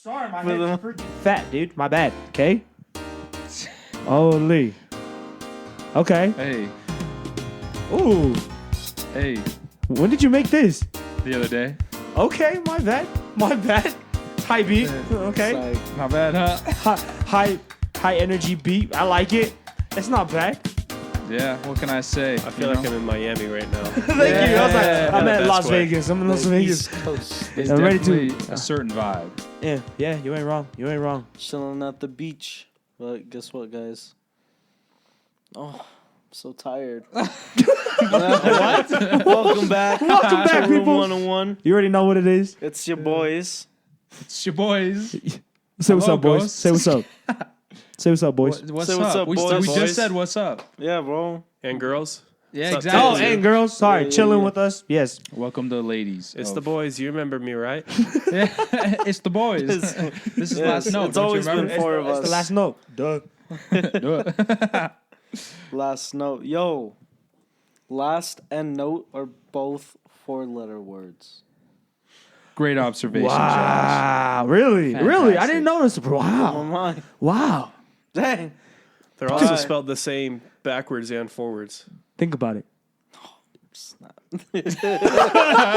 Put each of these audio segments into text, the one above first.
Sorry, my head's freaking fat, dude. My bad. Okay. Holy. Okay. Hey, Ooh. hey, When did you make this? the other day. Okay, my bad. My bad. High beat. Okay. Like, Not bad, huh? High energy beat. I like it. It's not bad. Yeah, what can I say? I feel like I'm in Miami right now. Thank you. I was like, I'm at Best Las way. Vegas. I'm in Las Vegas. East Coast. It's I'm ready to- definitely a certain vibe. Yeah, you ain't wrong. You ain't wrong. Chilling at the beach. But guess what, guys? Oh, I'm so tired. What? Welcome back. Welcome back, to Room people. 101. You already know what it is. It's your boys. It's your boys. Say what's Hello, up, boys. ghosts. Say what's up. Say what's up, boys. What's Say up? what's up, we boys. we just said what's up. Yeah, bro. And girls, Yeah, What's up, exactly. Oh, and girls. Sorry, Yeah. chilling with us. Yes. Welcome to ladies. it's of- the boys. You remember me, right? Yeah, it's the boys. It's- This is yes, last note. it's don't always you been remember? four of That's us. the last note. Duh. Do it. Last note. Yo. Last and note are both 4-letter words. Great observation, Josh. Wow. Really? Really? I didn't notice. Oh Wow. my. Wow. Dang. They're also Alright. spelled the same backwards and forwards. Think about it. Snap.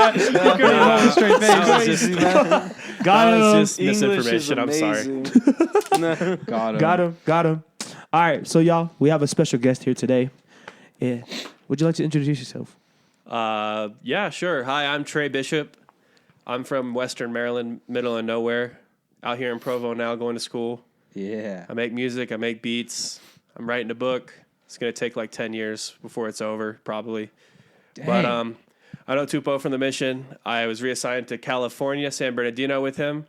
Straight face. Crazy, man. Got That was him. just misinformation. I'm sorry. No. Got him. Got him. All right. So, y'all, we have a special guest here today. Yeah. Would you like to introduce yourself? Yeah, sure. Hi, I'm Trey Bishop. I'm from Western Maryland, middle of nowhere. Out here in Provo now, going to school. Yeah. I make music. I make beats. I'm writing a book. It's gonna take like 10 years before it's over, probably. Dang. But I know Tupo from the mission. I was reassigned to California, San Bernardino with him,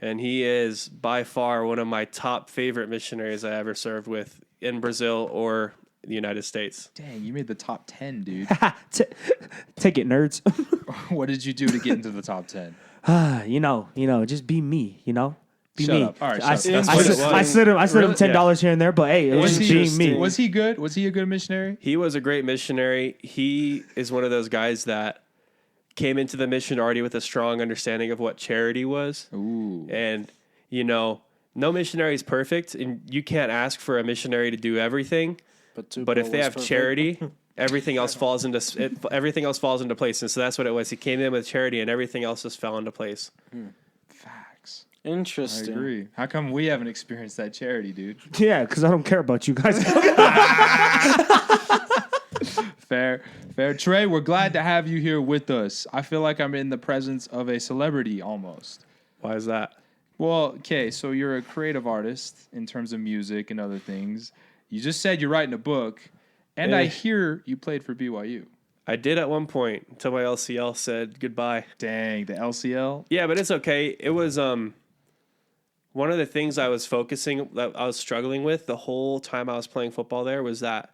and he is by far one of my top favorite missionaries I ever served with in Brazil or the United States. Dang, you made the top 10, dude. Take it, nerds. What did you do to get into the top 10? you know, just be me, Be Shut me. up. All right, I, shut up. I, That's what it I, was. slid him Really? $10 here and there, but hey, it was Was just he- being me. Was he good? Was he a good missionary? He was a great missionary. He is one of those guys that came into the mission already with a strong understanding of what charity was. Ooh. And, no missionary is perfect, and you can't ask for a missionary to do everything. But if they have charity, everything else falls into place. And so that's what it was. He came in with charity, and everything else just fell into place. Facts. I Interesting. agree. How come we haven't experienced that charity, dude? Yeah, because I don't care about you guys. Fair. Trey, we're glad to have you here with us. I feel like I'm in the presence of a celebrity almost. Why is that? Well, okay, so you're a creative artist in terms of music and other things. You just said you're writing a book, and I hear you played for BYU. I did at one point until my LCL said goodbye. Dang, the LCL? Yeah, but it's okay. It was one of the things I was struggling with the whole time I was playing football there was that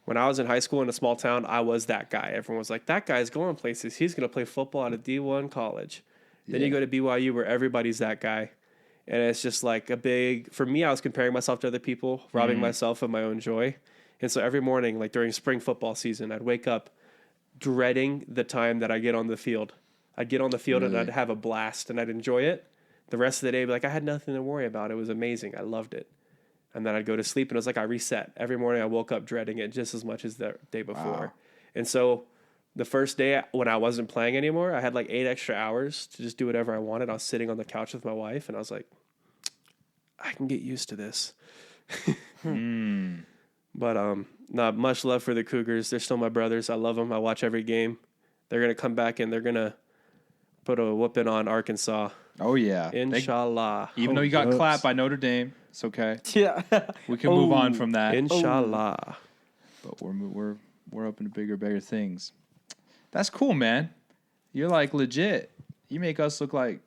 when I was in high school in a small town, I was that guy. Everyone was like, that guy's going places. He's going to play football at a D1 college. Then you go to BYU where everybody's that guy. And it's just like for me, I was comparing myself to other people, robbing myself of my own joy. And so every morning, like during spring football season, I'd wake up dreading the time that I get on the field. I'd get on the field and I'd have a blast and I'd enjoy it. The rest of the day, I'd be like, I had nothing to worry about. It was amazing. I loved it. And then I'd go to sleep and it was like I reset. Every morning I woke up dreading it just as much as the day before. Wow. And so the first day when I wasn't playing anymore, I had like 8 extra hours to just do whatever I wanted. I was sitting on the couch with my wife and I was like, I can get used to this. But not much love for the Cougars. They're still my brothers. I love them. I watch every game. They're going to come back and they're going to put a whooping on Arkansas. Oh, yeah. Inshallah. Even though you got clapped by Notre Dame, it's okay. Yeah. We can move on from that. Inshallah. But we're open to bigger, better things. That's cool, man. You're like legit. You make us look like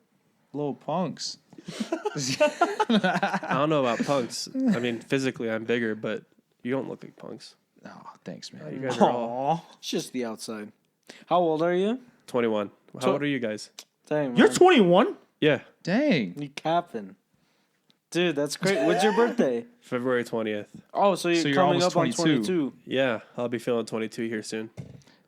little punks. I don't know about punks. I mean, physically I'm bigger, but you don't look like punks. Oh, thanks, man. You guys are all It's just the outside. How old are you? 21. How old are you guys? Dang, man. You're 21? Yeah, Dang. You capping. Dude, that's great. When's your birthday? February 20th. Oh, so you're coming almost up on 22. 22. Yeah, I'll be feeling 22 here soon.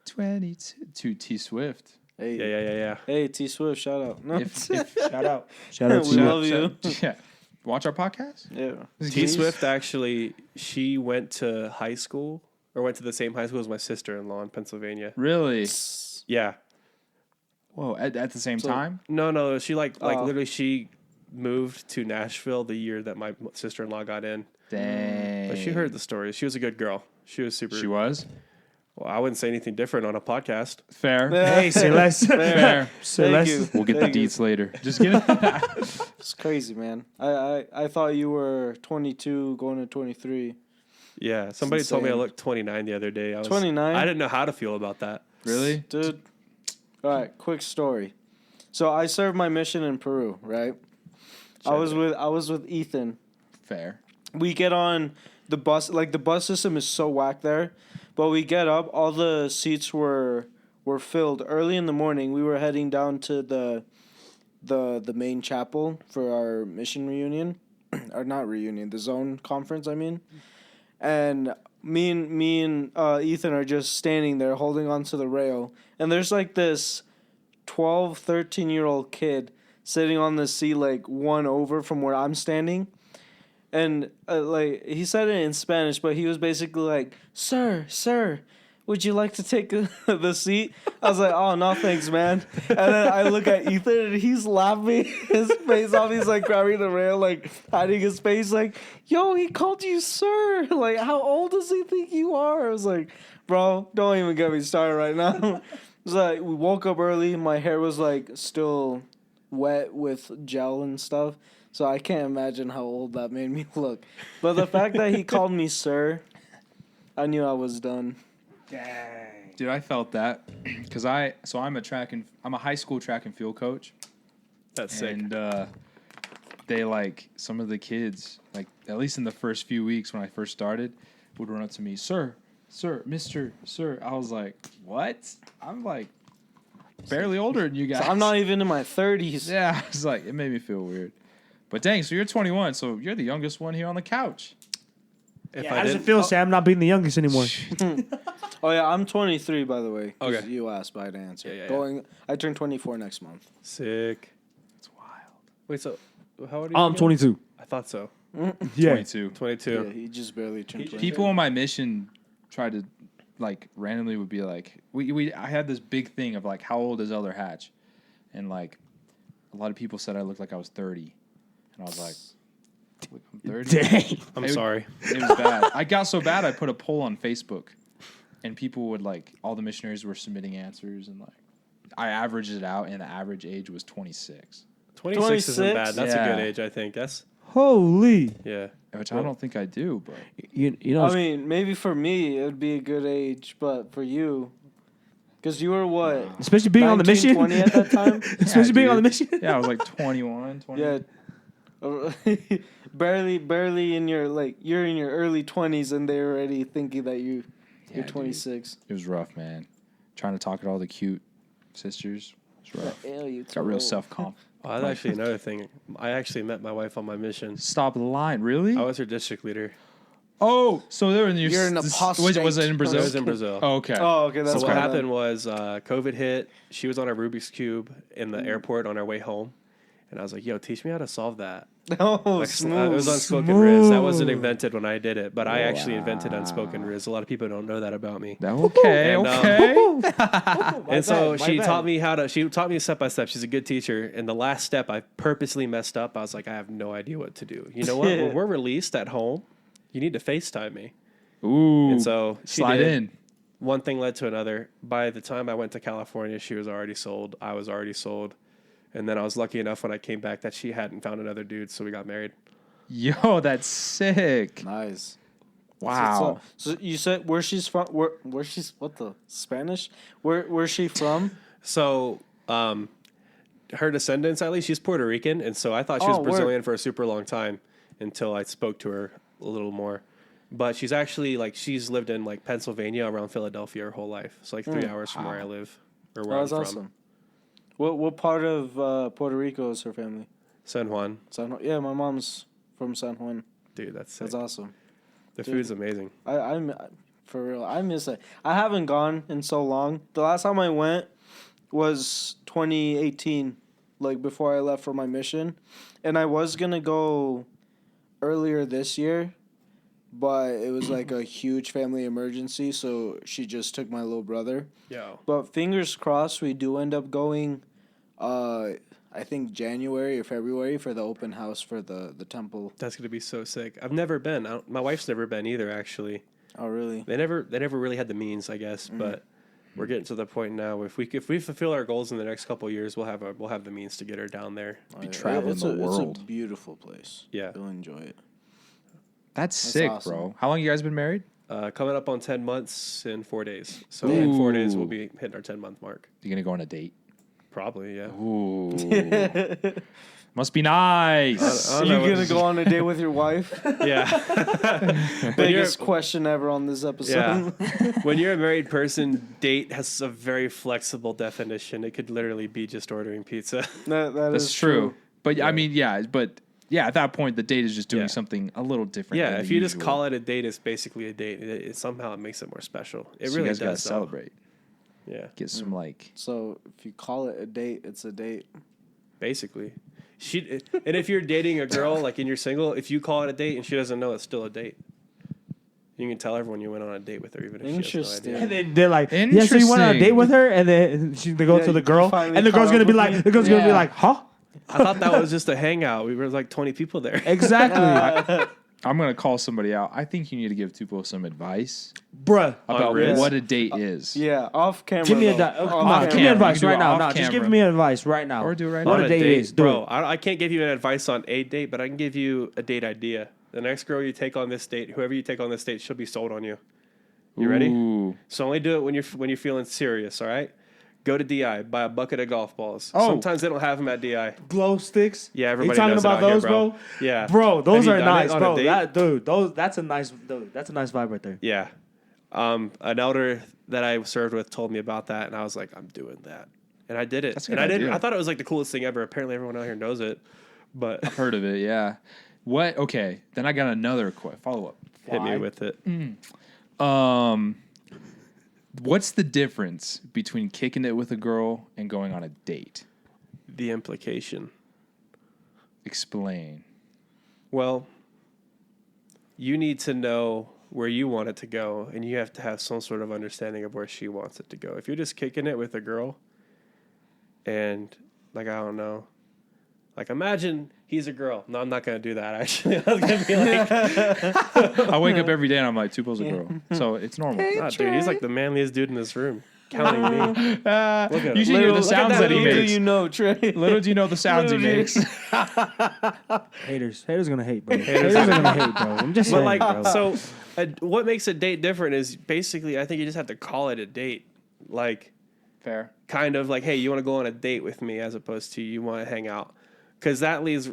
22. T Swift. Hey, Yeah. Hey, T Swift, shout out. No. Shout out. Shout out to We you. love you. Yeah. Watch our podcast? Yeah. T Swift actually, she went to high school or went to the same high school as my sister-in-law in Pennsylvania. Really? Yeah. Whoa, at the same So- time? No. She like Oh. literally she moved to Nashville the year that my sister-in-law got in. Dang. But she heard the stories. She was a good girl. She was super. She was? Well, I wouldn't say anything different on a podcast. Fair. Hey, say less. Fair. Say Thank less. you. We'll get Thank the you. deets later. Just kidding. It's crazy, man. I thought you were 22 going to 23. Yeah. Somebody told me I insane. looked 29 the other day. I was 29? I didn't know how to feel about that. Really? Dude. All right, quick story. So I served my mission in Peru, right? I was with Ethan. Fair. We get on the bus, like the bus system is so whack there, but we get up, all the seats were filled early in the morning. We were heading down to the main chapel for our mission reunion, or not reunion, the zone conference, I mean. And me and Ethan are just standing there holding onto the rail, and there's like this 12, 13-year-old kid sitting on the seat like one over from where I'm standing. And like he said it in Spanish, but he was basically like, "Sir, would you like to take the seat?" I was like, "Oh no, thanks, man." And then I look at Ethan, and he's laughing his face off. He's like grabbing the rail, like hiding his face, like, "Yo, he called you sir. Like, how old does he think you are?" I was like, "Bro, don't even get me started right now." It's like we woke up early. My hair was like still wet with gel and stuff. So I can't imagine how old that made me look. But the fact that he called me sir, I knew I was done. Dude, I felt that because I'm a high school track and field coach, That's sick. and they like some of the kids, like at least in the first few weeks when I first started, would run up to me, sir, Mister, sir. I was like, what? I'm like barely older than you guys. So I'm not even in my 30s. Yeah, I was like, it made me feel weird. But dang, so you're 21, so you're the youngest one here on the couch. If Yeah, I how does it didn't, feel, Sam, not being the youngest anymore? Oh yeah, I'm 23 by the way. 'Cause Okay. You asked, but I didn't answer. Yeah. I turn 24 next month. sick. It's wild. Wait, so how old are you? I'm again? 22. I thought so. Yeah. 22. 22. Yeah, he just barely turned 20. People on my mission tried to, like, randomly would be like, I had this big thing of, like, how old is Elder Hatch? And, like, a lot of people said I looked like I was 30. And I was like, I'm 30? Dang. I'm sorry. It was bad. I got so bad I put a poll on Facebook. And people would, like, all the missionaries were submitting answers. And, like, I averaged it out, and the average age was 26. 26 isn't 26? bad. That's a Yeah. good age, I think. That's Holy. yeah. Which I don't think I do, but... You know, I mean, maybe for me it would be a good age, but for you, because you were what? especially being on the 19, mission. 20 at that time. Especially being on the dude. mission. Yeah, I was, like, 21, 20. Yeah. barely in your you're in your early 20s and they're already thinking that you're Yeah, dude. 26. It was rough, man. Trying to talk to all the cute sisters. It's rough. Hell, you Got real old. self-confidence. Oh, that's actually another thing. I actually met my wife on my mission. Stop the line, really? I was her district leader. Oh, so they were in your... You're an apostate. Was it in I Brazil? was in Brazil. Oh, okay. Oh, okay. That's So what why happened was COVID hit. She was on a Rubik's Cube in the airport on our way home. And I was like, yo, teach me how to solve that. Oh, Like, smooth. it was unspoken Riz. That wasn't invented when I did it, but I actually invented unspoken Riz. A lot of people don't know that about me. Okay, And, okay. And so bad, she my taught bad. me how to. She taught me step by step. She's a good teacher. And the last step, I purposely messed up. I was like, I have no idea what to do. You know what? When we're released at home, you need to FaceTime me. Ooh. And so she slide did. in. One thing led to another. By the time I went to California, she was already sold. I was already sold. And then I was lucky enough when I came back that she hadn't found another dude, so we got married. Yo, that's sick. Nice. Wow. So you said where she's from? Where she's what the Spanish? Where's she from? So, her descendants, at least, she's Puerto Rican, and so I thought she was Oh, word. Brazilian for a super long time until I spoke to her a little more. But she's actually she's lived in Pennsylvania around Philadelphia her whole life. It's 3 hours from where I live or where Oh, I'm that's from. awesome. What part of Puerto Rico is her family? San Juan, San Juan. Yeah, my mom's from San Juan. dude, that's sick. That's awesome. The dude. food's amazing. I'm for real. I miss it. I haven't gone in so long. The last time I went, was 2018, like before I left for my mission, and I was gonna go earlier this year, but it was like a huge family emergency, so she just took my little brother. Yo. But fingers crossed, we do end up going. I think January or February for the open house for the temple. That's gonna be so sick. I've never been. My wife's never been either. Actually, Oh, really? they never really had the means, I guess. But we're getting to the point now. If we fulfill our goals in the next couple of years, we'll have the means to get her down there. Be traveling the world. It's a beautiful place. Yeah. You'll enjoy it. That's sick, awesome. bro. How long you guys been married? Coming up on 10 months in 4 days. So in 4 days we'll be hitting our 10-month mark. You gonna go on a date? Probably, yeah. Ooh. Must be nice. I don't You know gonna go on a date with your wife? Yeah. Biggest question ever on this episode. Yeah. When you're a married person, date has a very flexible definition. It could literally be just ordering pizza. That That's is true. But I mean, but at that point, the date is just doing Yeah. something a little different. Yeah, than if the you just usual. call it a date, it's basically a date. It somehow it makes it more special. It So really you guys gotta does. though. celebrate. Yeah, Get some like. So if you call it a date, it's a date. basically. And if you're dating a girl, like and you're single, if you call it a date and she doesn't know, it's still a date. You can tell everyone you went on a date with her, even if she has no Interesting. idea. And then they're like, yeah, so you went on a Interesting. date with her, and then they go Yeah, to the you girl, finally and the girl's caught gonna up be with like, me? the girl's gonna be Yeah. like, huh? I thought that was just a hangout. We were like 20 people there. Exactly, I'm gonna call somebody out. I think you need to give Tupo some advice bruh. about Riz? what a date is. Yeah, off camera. Give me a though. come Off on, give me camera. advice You can do right it now. off No, just give camera. me advice right now. Or do it right What now. a date is, do bro. it. I can't give you an advice on a date, but I can give you a date idea. The next girl you take on this date, whoever you take on this date, she'll be sold on you. You ready? Ooh. So only do it when you're feeling serious. All right. Go to DI, buy a bucket of golf balls. Oh. Sometimes they don't have them at DI. Glow sticks. Yeah, You everybody talking does it about out here, those, bro. bro? Yeah, Bro, those Have are you done it nice, on a bro. date? That's a nice vibe right there. Yeah. An elder that I served with told me about that, and I was like, I'm doing that, and I did it. That's a and good I didn't. idea. I thought it was like the coolest thing ever. Apparently, everyone out here knows it, but Heard of it? Yeah. What? Okay. Then I got another follow up. hit me with it. What's the difference between kicking it with a girl and going on a date? The implication. Explain. Well, you need to know where you want it to go, and you have to have some sort of understanding of where she wants it to go. If you're just kicking it with a girl, and like I don't know, like imagine he's a girl. No, I'm not gonna do that. Actually, I was gonna be like, I wake up every day and I'm like, Tupo's a girl. So it's normal. nah, dude, he's like the manliest dude in this room, counting me. Look at You him. should hear the Look at sounds that that he Little do makes. you know, Trey? Little do you know the sounds he Little do makes. Haters gonna hate, bro. Haters are gonna hate, bro. I'm just But saying, like, bro. so what makes a date different is basically, I think you just have to call it a date, like. Fair. Kind of like, hey, you want to go on a date with me, as opposed to you want to hang out, because that leaves.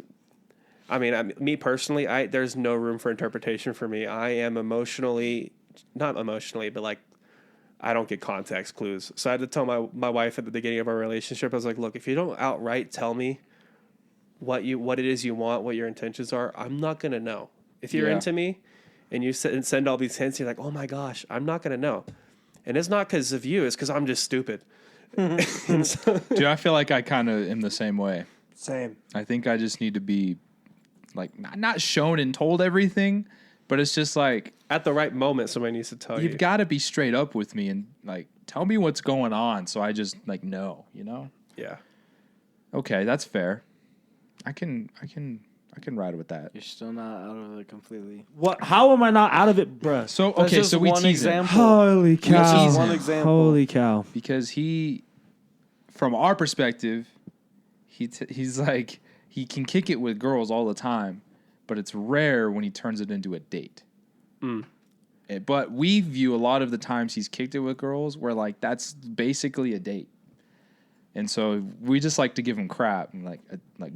I mean, me personally, there's no room for interpretation for me. I am not emotionally, but like, I don't get context clues. So I had to tell my wife at the beginning of our relationship, I was like, look, if you don't outright tell me what it is you want, what your intentions are, I'm not gonna know. If you're Yeah. into me, and you send all these hints, you're like, oh my gosh, I'm not gonna know. And it's not because of you; it's because I'm just stupid. And so- Dude, I feel like I kind of am the same way. Same. I think I just need to be like not shown and told everything, but it's just like at the right moment, somebody needs to tell you. you've got to be straight up with me and like tell me what's going on so I just like know, you know? Yeah. Okay, that's fair. I can ride with that. You're still not out of it completely. What? How am I not out of it, bruh? So That's okay, just so we one tease him example. Holy cow! tease One him. example. Holy cow! because from our perspective, he's like he can kick it with girls all the time, but it's rare when he turns it into a date. But we view a lot of the times he's kicked it with girls where like that's basically a date. And so we just like to give him crap and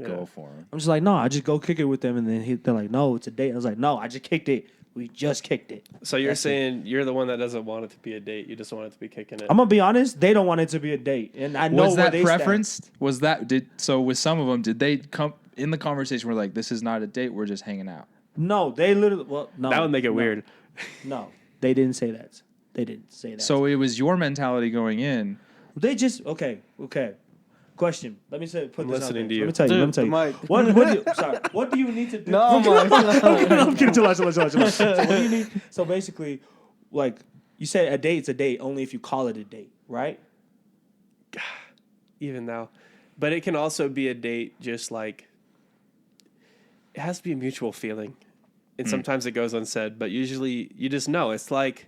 go for him. I'm just like, no, I just go kick it with them, and then they're like, no, it's a date. I was like, no, I just kicked it. We just kicked it. So you're saying you're the one that doesn't want it to be a date. You just want it to be kicking it. I'm gonna be honest. They don't want it to be a date, and I know Was where that they preference? Was that with some of them? Did they come in the conversation? Were like, this is not a date. We're just hanging out. Stand. No, they literally. Well, no, that would make it no, weird. No, they didn't say that. They didn't say that. So it was your mentality going in. They just okay. Question. Let me say. Put I'm this listening out to there. you. Let me tell you. Dude, Let me tell you. Mike. What do you need to do? No, Mike. I'm kidding. Chill out. So what do you need? So basically, like you said, a date's a date only if you call it a date, right? Even now, but it can also be a date. Just like it has to be a mutual feeling, and sometimes it goes unsaid. But usually, you just know. It's like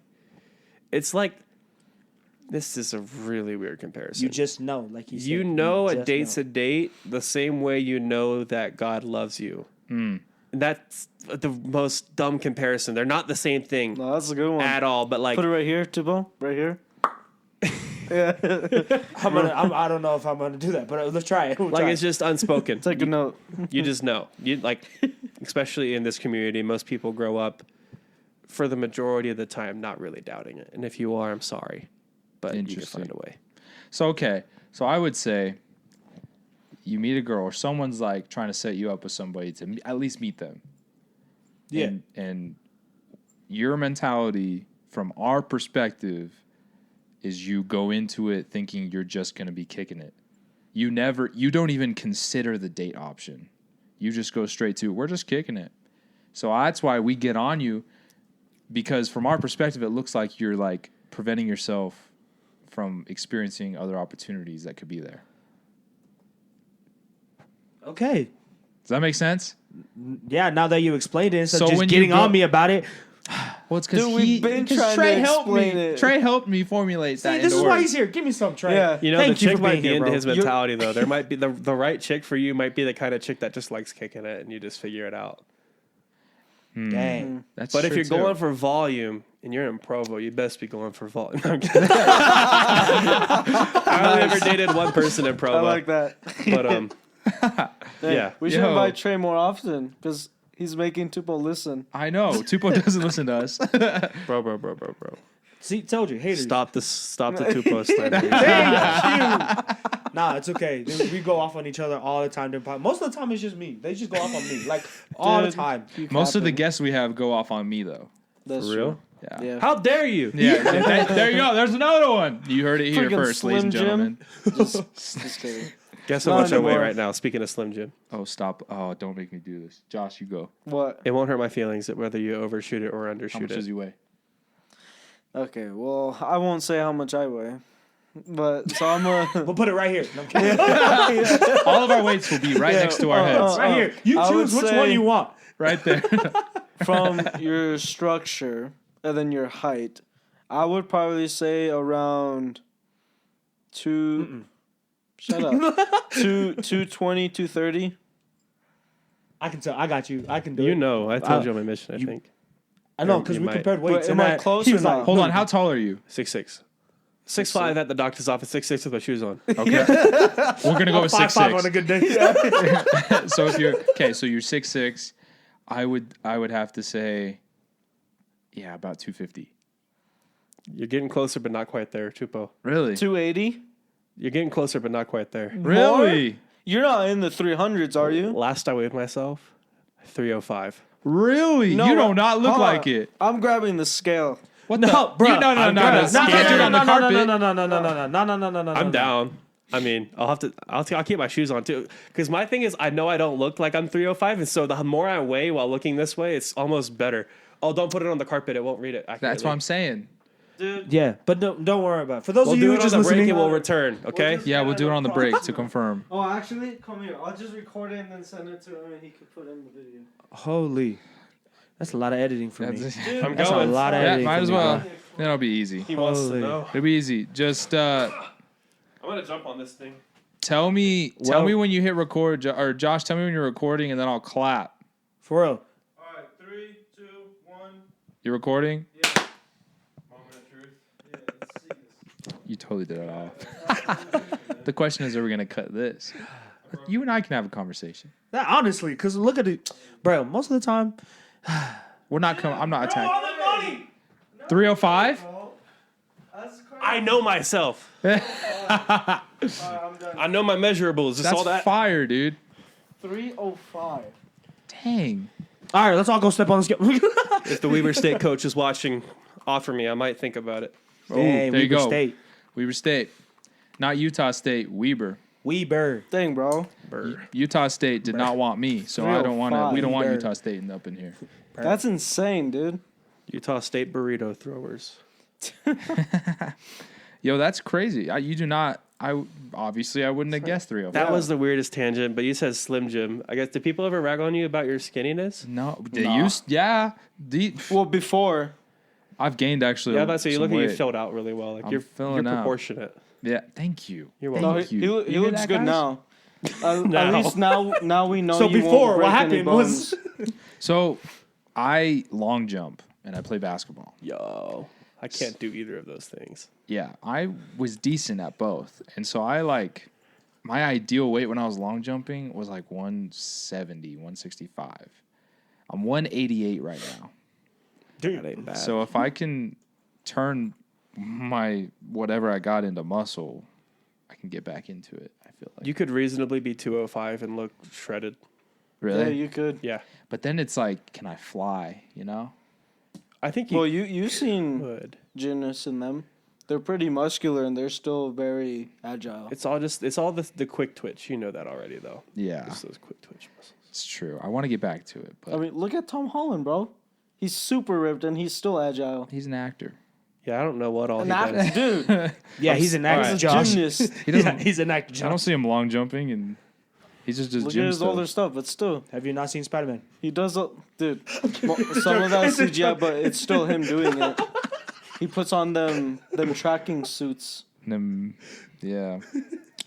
this is a really weird comparison. You just know, like he said. You know a just date's know. a date the same way you know that God loves you. And that's the most dumb comparison. They're not the same thing No, that's a good one. at all. But like, Put it right here, Tubo. Right here. Yeah. I don't know if I'm gonna do that, but let's try it. We'll like try it's it. just unspoken. Take a note. You just know. You like, especially in this community, most people grow up for the majority of the time not really doubting it. And if you are, I'm sorry, but you can Interesting. find a way. So I would say you meet a girl or someone's like trying to set you up with somebody to at least meet them. Yeah. And your mentality from our perspective is you go into it thinking you're just going to be kicking it. You don't even consider the date option. You just go straight to, we're just kicking it. So that's why we get on you, because from our perspective, it looks like you're like preventing yourself from experiencing other opportunities that could be there. Okay. Does that make sense? Yeah. Now that you explained it, instead So of when just you getting go- on me about it. Well, it's because Dude, we've been trying Trey to helped me. explain it. Trey helped me formulate See, that. this into is why words. he's here. Give me some, Trey. Yeah. You know, Thank the you chick for might being be here, into bro. his mentality, though. There might be the right chick for you might be the kind of chick that just likes kicking it, and you just figure it out. Dang. That's But if true, you're too. going for volume and you're in Provo, you best be going for volume. No, I'm kidding. I only ever dated one person in Provo. I like that. But yeah. We should Yo. invite Trey more often because he's making Tupo listen. I know Tupo doesn't listen to us. bro. See, told you, haters. Stop the Tupo slander. Nah, it's okay. We go off on each other all the time. Most of the time, it's just me. They just go off on me, like all the Dude, time. Most of the guests we have go off on me, though. That's For real? true. Yeah. Yeah. How dare you? Yeah, there you go. There's another one. You heard it here Freaking first, ladies and Slim Jim. gentlemen. Just kidding. Guess how Not much I weigh anymore. right now. Speaking of Slim Jim, Oh, stop. Oh, don't make me do this. Josh, you go. What? it won't hurt my feelings that whether you overshoot it or How undershoot much does it. he weigh? Okay, well, I won't say how much I weigh. But, so I'm a... We'll put it right here. No, I'm kidding. All of our weights will be right next to our heads. Right here. You I would choose which say- one you want. Right there. From your structure and then your height, I would probably say around Shut up. 220, 230. I can tell. I got you. I can do You it. know, I told you on my mission, I you- think. I know you because we might. compared weights. But am I close he or was not? like, Hold on. How tall are you? 6'6". 6'5" at the doctor's office, 6'6" with my shoes on. Okay. We're going to go with 5'5" on a 6'6". good day. So if you're so you're 6'6". I would have to say, yeah, about 250. You're getting closer, but not quite there, Chupo. Really? 280. You're getting closer, but not quite there. Really? You're not in the 300s, are you? Last I weighed myself, 305. Really? No, you do not look hold like on. it. I'm grabbing the scale. What No, the? bro. No. I'm You gonna can't do it on the carpet. No. I'm down. I mean, I'll keep my shoes on too. Because my thing is, I know I don't look like I'm 305, and so the more I weigh while looking this way, it's almost better. Oh, don't put it on the carpet; it won't read it accurately. That's what I'm saying. Dude, Yeah, but don't worry about it. For those We'll of do you it on just the break listening, and we'll return. Okay. just- Yeah, we'll do it on the break to confirm. oh, actually, come here. I'll just record it and then send it to him, and he can put it in the video. holy, that's a lot of editing for me. That's I'm That's a going. lot of Yeah, editing. might for as me, well. bro. That'll be easy. He wants to Holy. know. It'll be easy. Just I'm gonna jump on this thing. tell me Well- when you hit record, or Josh, tell me when you're recording, and then I'll clap. For real. All right, 3, 2, 1. You're recording? Moment of truth. You totally did it all. The question is, are we gonna cut this? You and I can have a conversation. That, honestly, because look at it, bro. Most of the time, We're not coming. I'm not attacking. 305. I know myself. I'm done. I know my measurables. Just all That's that. fire, dude. 305. Dang. all right, let's all go step on the scale. If the Weber State coach is watching, offer me. I might think about it. Dang, there you Weber go. State. Weber State. Not Utah State, Weber. Dang, bro. Utah State did not want me, so I don't want to. We don't want Weber. Utah State up in here. That's insane, dude. Utah State burrito throwers. Yo, that's crazy. You do not. I wouldn't have guessed 305. That was the weirdest tangent, but you said Slim Jim. I guess, do people ever rag on you about your skinniness? No, they used. Yeah, Well, before. I've gained actually. Yeah, that's so you some look like you weight. filled out really well. Like I'm you're filling out. proportionate. Yeah, thank you. You're Thank welcome. No, you. he You hear looks that, good guys? now. At Now. least now we know. So you before, won't what break any happened was bones. So, I long jump and I play basketball. Yo, I can't do either of those things. Yeah, I was decent at both, and so I like my ideal weight when I was long jumping was like 170, 165. I'm 188 right now. That ain't bad. So if I can turn my whatever I got into muscle, I can get back into it. I feel like you could reasonably be 205 and look shredded. really, Yeah, you could. Yeah, but then it's like, can I fly? You know? I think you Well, you've seen could. gymnasts in them. They're pretty muscular and they're still very agile. It's all the quick twitch. You know that already, though. Yeah, Just those quick twitch muscles. it's true. I want to get back to it, but I mean, look at Tom Holland, bro. He's super ripped and he's still agile. he's an actor. Yeah, I don't know what all An he does. actor, dude. Yeah, he's an actor, He's a Josh. gymnast. He doesn't. Yeah, he's an actor, I don't Josh. see him long jumping, and he's just Look at gym his stuff. older stuff, but still, Have you not seen Spider-Man? he does. Dude, well, some of that is CGI, but it's still him doing it. He puts on them tracking suits. Yeah,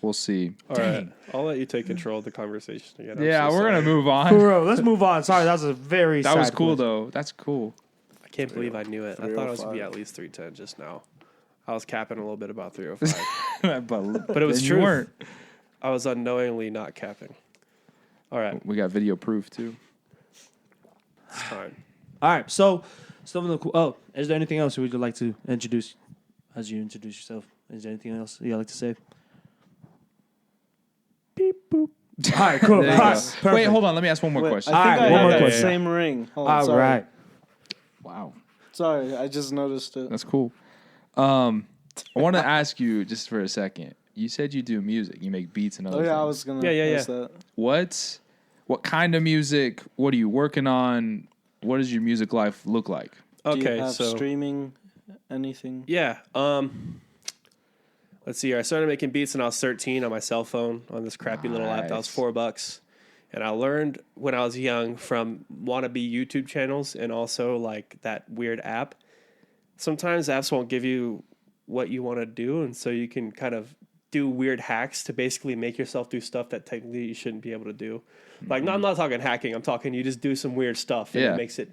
we'll see. All right, I'll let you take control of the conversation again. I'm Yeah, so we're sorry. gonna move on. Bro, let's move on. Sorry, that was a very That was sad cool question. though. That's cool. I can't believe I knew it. I thought it was gonna be 305. at least 310 just now. I was capping a little bit about 305. but it was then true. You weren't. I was unknowingly not capping. All right, We got video proof too. it's time. All right, so some of the oh, is there anything else you would like to introduce as you introduce yourself? Is there anything else you'd like to say? Beep boop. All right, cool. All There you right, go. perfect. Wait, hold on. Let me ask one more Wait, question. I think Alright, I one have more that question. same ring. Hold on, All sorry. right. Wow, Sorry, I just noticed it. that's cool. I want to ask you just for a second. You said you do music. You make beats and other Oh yeah, things. I was gonna ask that. What kind of music? What are you working on? What does your music life look like? Do Okay, you have so streaming, anything? yeah, let's see here. I started making beats when I was 13 on my cell phone on this crappy little app that was Nice. $4. And I learned when I was young from wannabe YouTube channels and also like that weird app. Sometimes apps won't give you what you want to do, and so you can kind of do weird hacks to basically make yourself do stuff that technically you shouldn't be able to do. Like, no, I'm not talking hacking. I'm talking you just do some weird stuff and Yeah. it makes it.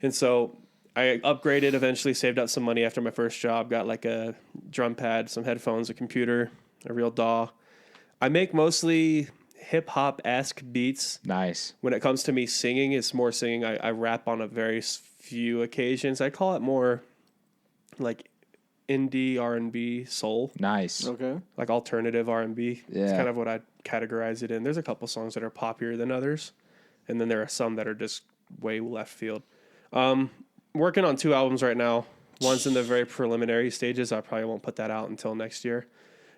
And so I upgraded eventually, saved up some money after my first job, got like a drum pad, some headphones, a computer, a real DAW. I make mostly hip hop esque beats. Nice. When it comes to me singing, it's more singing. I rap on a very few occasions. I call it more like indie R&B soul, Nice. Okay. like alternative R&B. It's Yeah. kind of what I'd categorize it in. There's a couple songs that are poppier than others, and then there are some that are just way left field. Working on 2 albums right now. One's in the very preliminary stages. I probably won't put that out until next year.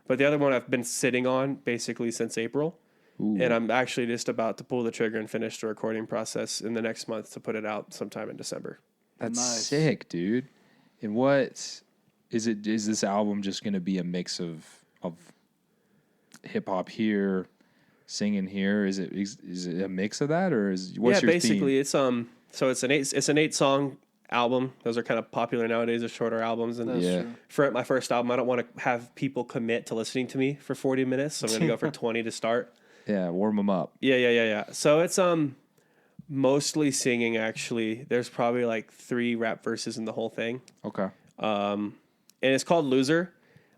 But the other one I've been sitting on basically since April. Ooh. And I'm actually just about to pull the trigger and finish the recording process in the next month to put it out sometime in December. That's Nice. sick, dude. And what is it? Is this album just going to be a mix of hip hop here, singing here? Is it a mix of that, or is what's your basically theme? it's so it's an 8-song album. Those are kind of popular nowadays, the shorter albums. And That's Yeah. true. for my first album, I don't want to have people commit to listening to me for 40 minutes, so I'm going to go for 20 to start. Yeah, warm them up. Yeah. So it's mostly singing actually. There's probably like 3 rap verses in the whole thing. Okay. And it's called Loser.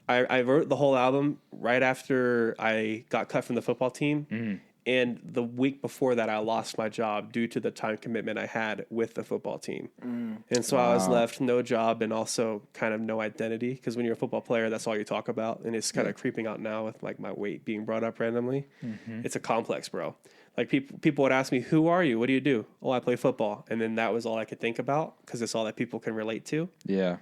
I wrote the whole album right after I got cut from the football team. And the week before that, I lost my job due to the time commitment I had with the football team. And so I was Wow. left no job and also kind of no identity, because when you're a football player, that's all you talk about. And it's kind of creeping out now with like my weight being brought up randomly. It's a complex, bro. Like people would ask me, "Who are you? What do you do?" "Oh, I play football." And then that was all I could think about because it's all that people can relate to. Yeah.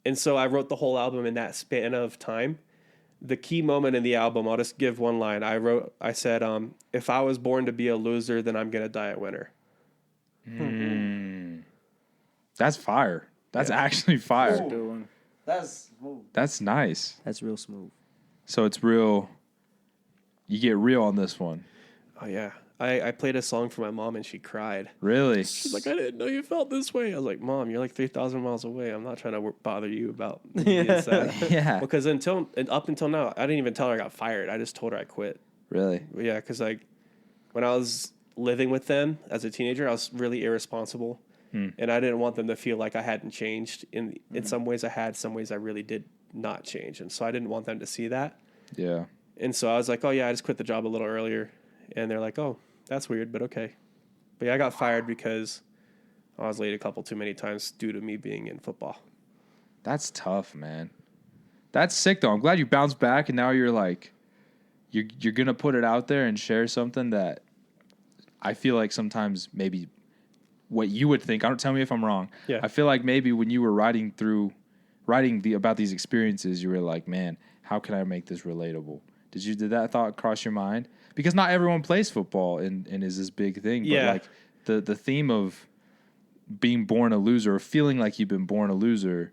And so I wrote the whole album in that span of time. the key moment in the album, I'll just give one line. I said, if I was born to be a loser, then I'm going to die a winner. That's fire. That's actually fire. Good one. That's smooth. That's nice. That's real smooth. So it's real. You get real on this one. Oh, yeah. I played a song for my mom and she cried. Really? She's like, I didn't know you felt this way. I was like, Mom, you're like 3,000 miles away. I'm not trying to bother you about being sad. Yeah. Because up until now, I didn't even tell her I got fired. I just told her I quit. Really? Yeah, because like when I was living with them as a teenager, I was really irresponsible. And I didn't want them to feel like I hadn't changed. In some ways I had, some ways I really did not change. And so I didn't want them to see that. Yeah. And so I was like, oh, yeah, I just quit the job a little earlier. And they're like, oh, that's weird, but okay. But yeah, I got fired because I was late a couple too many times due to me being in football. That's tough, man. That's sick, though. I'm glad you bounced back, and now you're like, you're going to put it out there and share something that I feel like sometimes maybe what you would think. Tell me if I'm wrong. Yeah. I feel like maybe when you were writing about these experiences, you were like, man, how can I make this relatable? Did that thought cross your mind? Because not everyone plays football and is this big thing. Yeah. But like the theme of being born a loser or feeling like you've been born a loser,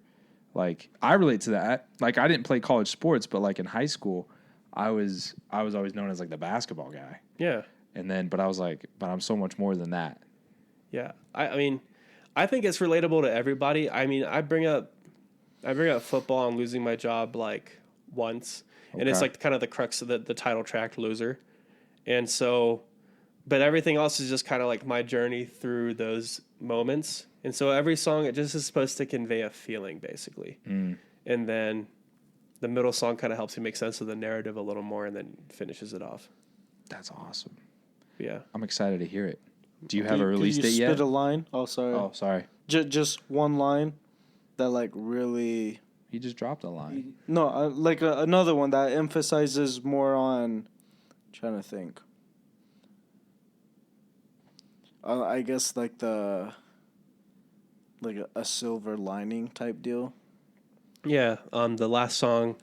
like I relate to that. Like I didn't play college sports, but like in high school, I was always known as like the basketball guy. Yeah. But I was like, but I'm so much more than that. Yeah. I mean, I think it's relatable to everybody. I mean, I bring up football and losing my job like once. And it's like kind of the crux of the title track, Loser. And so, but everything else is just kind of like my journey through those moments. And so every song, it just is supposed to convey a feeling, basically. And then the middle song kind of helps you make sense of the narrative a little more and then finishes it off. That's awesome. Yeah. I'm excited to hear it. Do you have a release date Did you yet? spit a line? Oh, sorry. Oh, sorry. Just one line that like really... He just dropped a line. No, like another one that emphasizes more on... trying to think. I guess like a silver lining type deal. Yeah. The last song,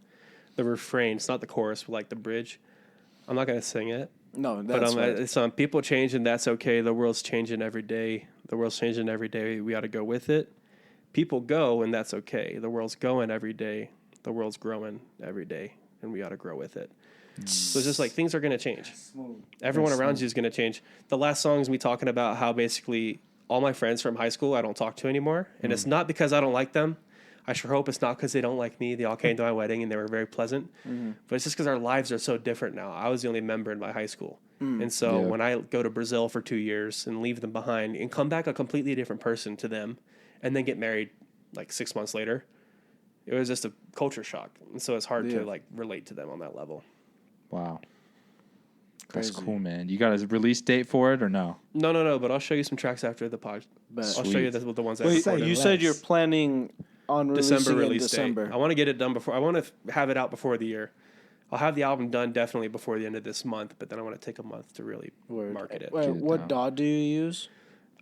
the refrain, it's not the chorus, but like the bridge. I'm not going to sing it. No, that's But right. it's people change and that's okay. The world's changing every day. The world's changing every day. We ought to go with it. People go and that's okay. The world's going every day. The world's growing every day, and we ought to grow with it. So it's just like things are going to change. Everyone around you is going to change. The last song is me talking about how basically all my friends from high school I don't talk to anymore, and it's not because I don't like them. I sure hope it's not because they don't like me. They all came to my wedding and they were very pleasant. But it's just because our lives are so different now. I was the only member in my high school. And so when I go to Brazil for 2 years and leave them behind and come back a completely different person to them and then get married like 6 months later, it was just a culture shock. And so it's hard to like relate to them on that level. Wow. Crazy. That's cool, man. You got a release date for it or no? No. But I'll show you some tracks after the pod. I'll show you the ones I Wait, recorded. you said you're planning on releasing December in release December. date. I want to get it done before. I want to have it out before the year. I'll have the album done definitely before the end of this month, but then I want to take a month to really market it. Wait, Get it what down. DAW do you use?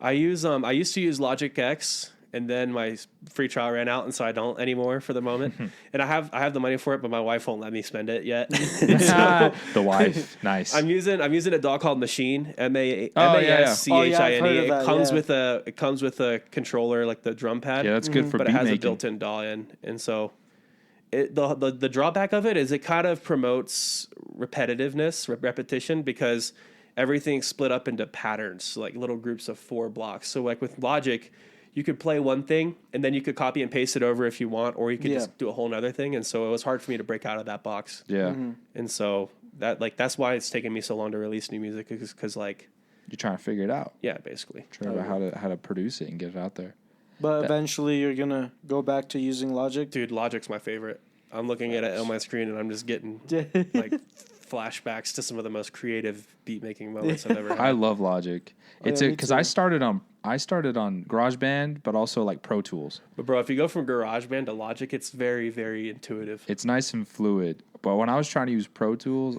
I used to use Logic X, and then my free trial ran out, and so I don't anymore for the moment. And I have the money for it, but my wife won't let me spend it yet. The wife. Nice. I'm using a DAW called Machine, MASCHINE. Oh, yeah, I've heard of that, It comes with a controller, like the drum pad. Yeah, that's good for but beat it has making. a built-in DAW in, and so the drawback of it is it kind of promotes repetition, because everything's split up into patterns, like little groups of 4 blocks. So like with Logic, you could play one thing and then you could copy and paste it over if you want, or you could just do a whole nother thing. And so it was hard for me to break out of that box. Yeah. And so that's why it's taken me so long to release new music, because like, You're trying to figure it out. yeah, basically. Trying to figure out how to produce it and get it out there. But eventually you're going to go back to using Logic? Dude, Logic's my favorite. I'm looking at it on my screen and I'm just getting like flashbacks to some of the most creative beat making moments I've ever had. I love Logic. It's me because too. I started on GarageBand, but also like Pro Tools. But bro, if you go from GarageBand to Logic, it's very, very intuitive. It's nice and fluid. But when I was trying to use Pro Tools,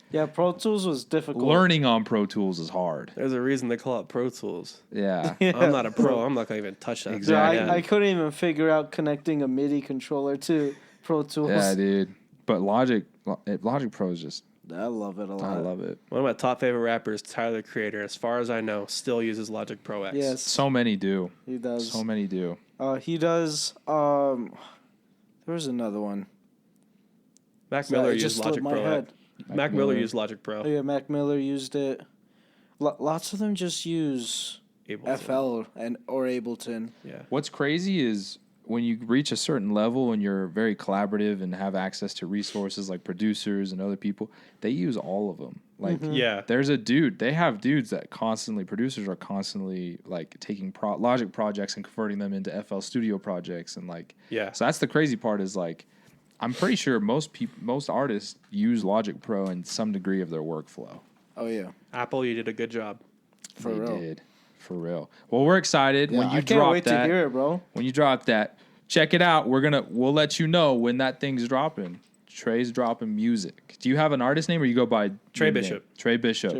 Yeah, Pro Tools was difficult. learning on Pro Tools is hard. There's a reason they call it Pro Tools. Yeah. I'm not a pro. I'm not going to even touch that. Exactly. I couldn't even figure out connecting a MIDI controller to Pro Tools. Yeah, dude. But Logic Pro is just, I love it a lot. I love it. One of my top favorite rappers, Tyler, the Creator, as far as I know, still uses Logic Pro X. Yes, So many do. he does. So many do. He does. There was another one. Mac Miller It used just Logic slipped my Pro head. X. Mac Miller Miller. used Logic Pro. Oh yeah, Mac Miller used it. Lots of them just use Ableton. FL or Ableton. Yeah. What's crazy is when you reach a certain level and you're very collaborative and have access to resources like producers and other people, they use all of them. Like, Yeah. there's they have dudes that producers are constantly like taking Logic projects and converting them into FL Studio projects. And like, Yeah. so that's the crazy part is like, I'm pretty sure most artists use Logic Pro in some degree of their workflow. Oh yeah, Apple, you did a good job. for They real. did. For real. Well, we're excited Yeah, when you I can't drop wait that. to hear it, bro. When you drop that, check it out. We'll let you know when that thing's dropping. Trey's dropping music. Do you have an artist name or you go by Trey your name? Bishop. Trey Bishop.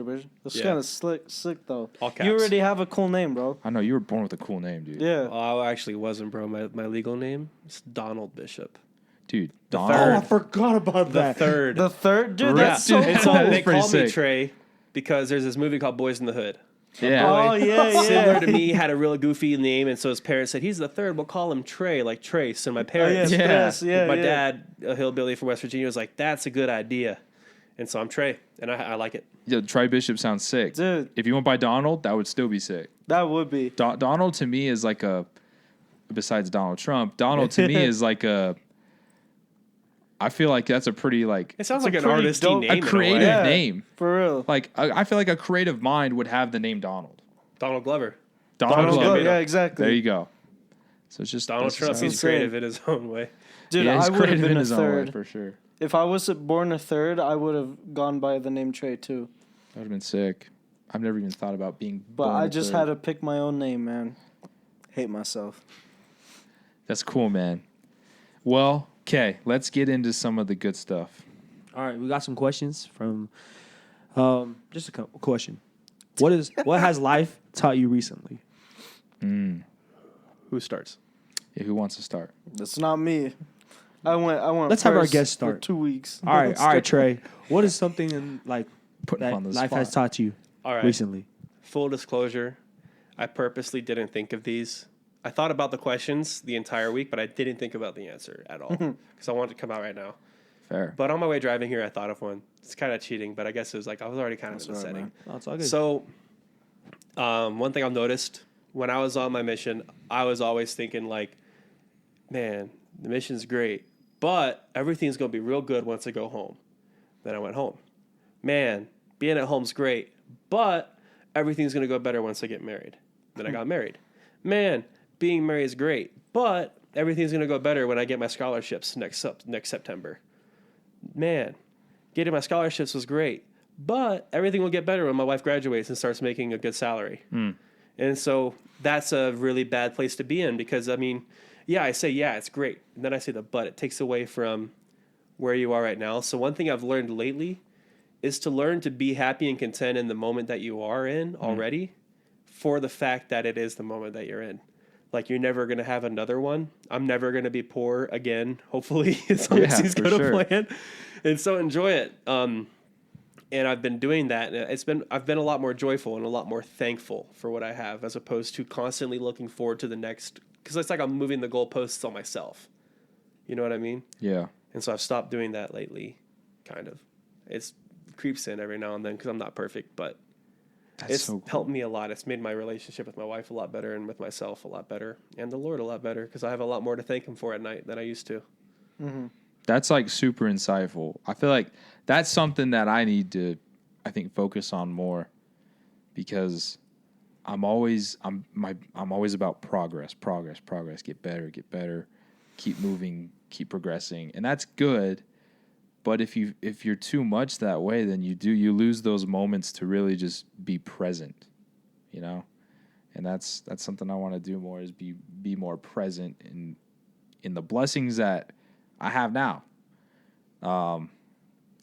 That's Yeah. kind of sick though. All caps. You already have a cool name, bro. I know you were born with a cool name, dude. Yeah. Oh, I actually wasn't, bro. My legal name is Donald Bishop. Dude, The Don. Oh, third. I forgot about The that. third. The third, dude. Yeah. That's so and cool. so they Pretty call me sick. Trey because there's this movie called Boys in the Hood. Yeah. Oh yeah, Similar yeah. to me, had a really goofy name, and so his parents said, he's the third, we'll call him Trey, like Trace. And my Oh, yes, parents, Yeah. yes, yeah. my yeah. dad, a hillbilly from West Virginia, was like, that's a good idea. And so I'm Trey, and I like it. Yeah, Trey Bishop sounds sick. Dude. If you went by Donald, that would still be sick. That would be. Donald to me is like besides Donald Trump, Donald to me is like I feel like that's a pretty like It sounds It's like a an pretty artisty dope- name. a in creative way. Yeah. name. For real. Like I feel like a creative mind would have the name Donald. Donald Glover. Donald Gambino. Glover, yeah, exactly. There you go. So it's just Donald that's just Trump, how he's it's- creative in his own way. Dude, yeah, he's I would have creative been in a his own way third. for sure. If I was born a third, I would have gone by the name Trey too. That would have been sick. I've never even thought about being. But born I a just third. had to pick my own name, man. Hate myself. That's cool, man. Well, okay, let's get into some of the good stuff. All right, we got some questions from. Just a question. What has life taught you recently? Who starts? Yeah, who wants to start? That's not me. I went. Let's have our first guest for start. 2 weeks. All right, Trey. What is something in like Putting that on the life spot. has taught you All right. recently? Full disclosure, I purposely didn't think of these. I thought about the questions the entire week, but I didn't think about the answer at all because I wanted to come out right now. Fair. But on my way driving here, I thought of one. It's kind of cheating, but I guess it was like I was already kind of in the all right, setting. man. Oh, it's all good. So, one thing I've noticed when I was on my mission, I was always thinking like, man, the mission's great, but everything's going to be real good once I go home. Then I went home. Man, being at home's great, but everything's going to go better once I get married. Then I got married. Man, being married is great, but everything's going to go better when I get my scholarships next September. Man, getting my scholarships was great, but everything will get better when my wife graduates and starts making a good salary. And so that's a really bad place to be in because, I mean, yeah, I say, yeah, it's great. And then I say the but. It takes away from where you are right now. So one thing I've learned lately is to learn to be happy and content in the moment that you are in already for the fact that it is the moment that you're in. Like, you're never going to have another one. I'm never going to be poor again, hopefully, as long as Yeah, he's for going to sure. plan. And so enjoy it. And I've been doing that. And I've been a lot more joyful and a lot more thankful for what I have, as opposed to constantly looking forward to the next. Because it's like I'm moving the goalposts on myself. You know what I mean? Yeah. And so I've stopped doing that lately, kind of. It creeps in every now and then because I'm not perfect, but That's it's so cool. helped me a lot. It's made my relationship with my wife a lot better and with myself a lot better and the Lord a lot better because I have a lot more to thank him for at night than I used to. That's like super insightful. I feel like that's something that I need to, I think, focus on more because I'm always about progress, get better, keep moving, keep progressing, and that's good. But if you're too much that way, then you lose those moments to really just be present, you know. And that's something I want to do more is be more present in the blessings that I have now.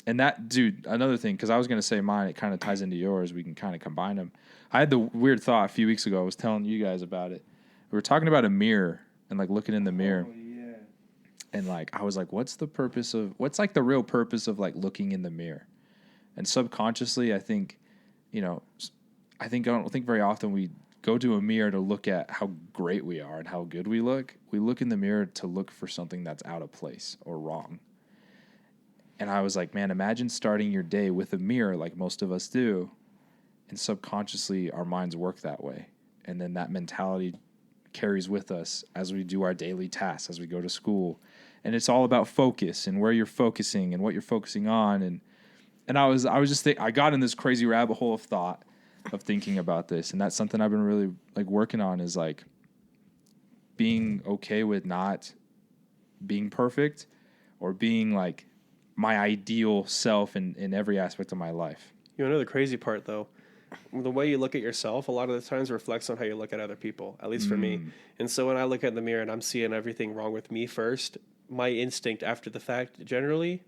And that, dude, another thing, because I was going to say mine, it kind of ties into yours. We can kind of combine them. I had the weird thought a few weeks ago. I was telling you guys about it. We were talking about a mirror and like looking in the mirror. yeah. And like, I was like, what's like the real purpose of like looking in the mirror? And subconsciously, I think, I don't think very often we go to a mirror to look at how great we are and how good we look. We look in the mirror to look for something that's out of place or wrong. And I was like, man, imagine starting your day with a mirror like most of us do. And subconsciously, our minds work that way. And then that mentality carries with us as we do our daily tasks, as we go to school. And it's all about focus and where you're focusing and what you're focusing on. And I was just I got in this crazy rabbit hole of thought of thinking about this. And that's something I've been really like working on, is like being okay with not being perfect or being like my ideal self in every aspect of my life. You know the crazy part, though? The way you look at yourself a lot of the times reflects on how you look at other people, at least for me. And so when I look at the mirror and I'm seeing everything wrong with me first, my instinct after the fact, generally,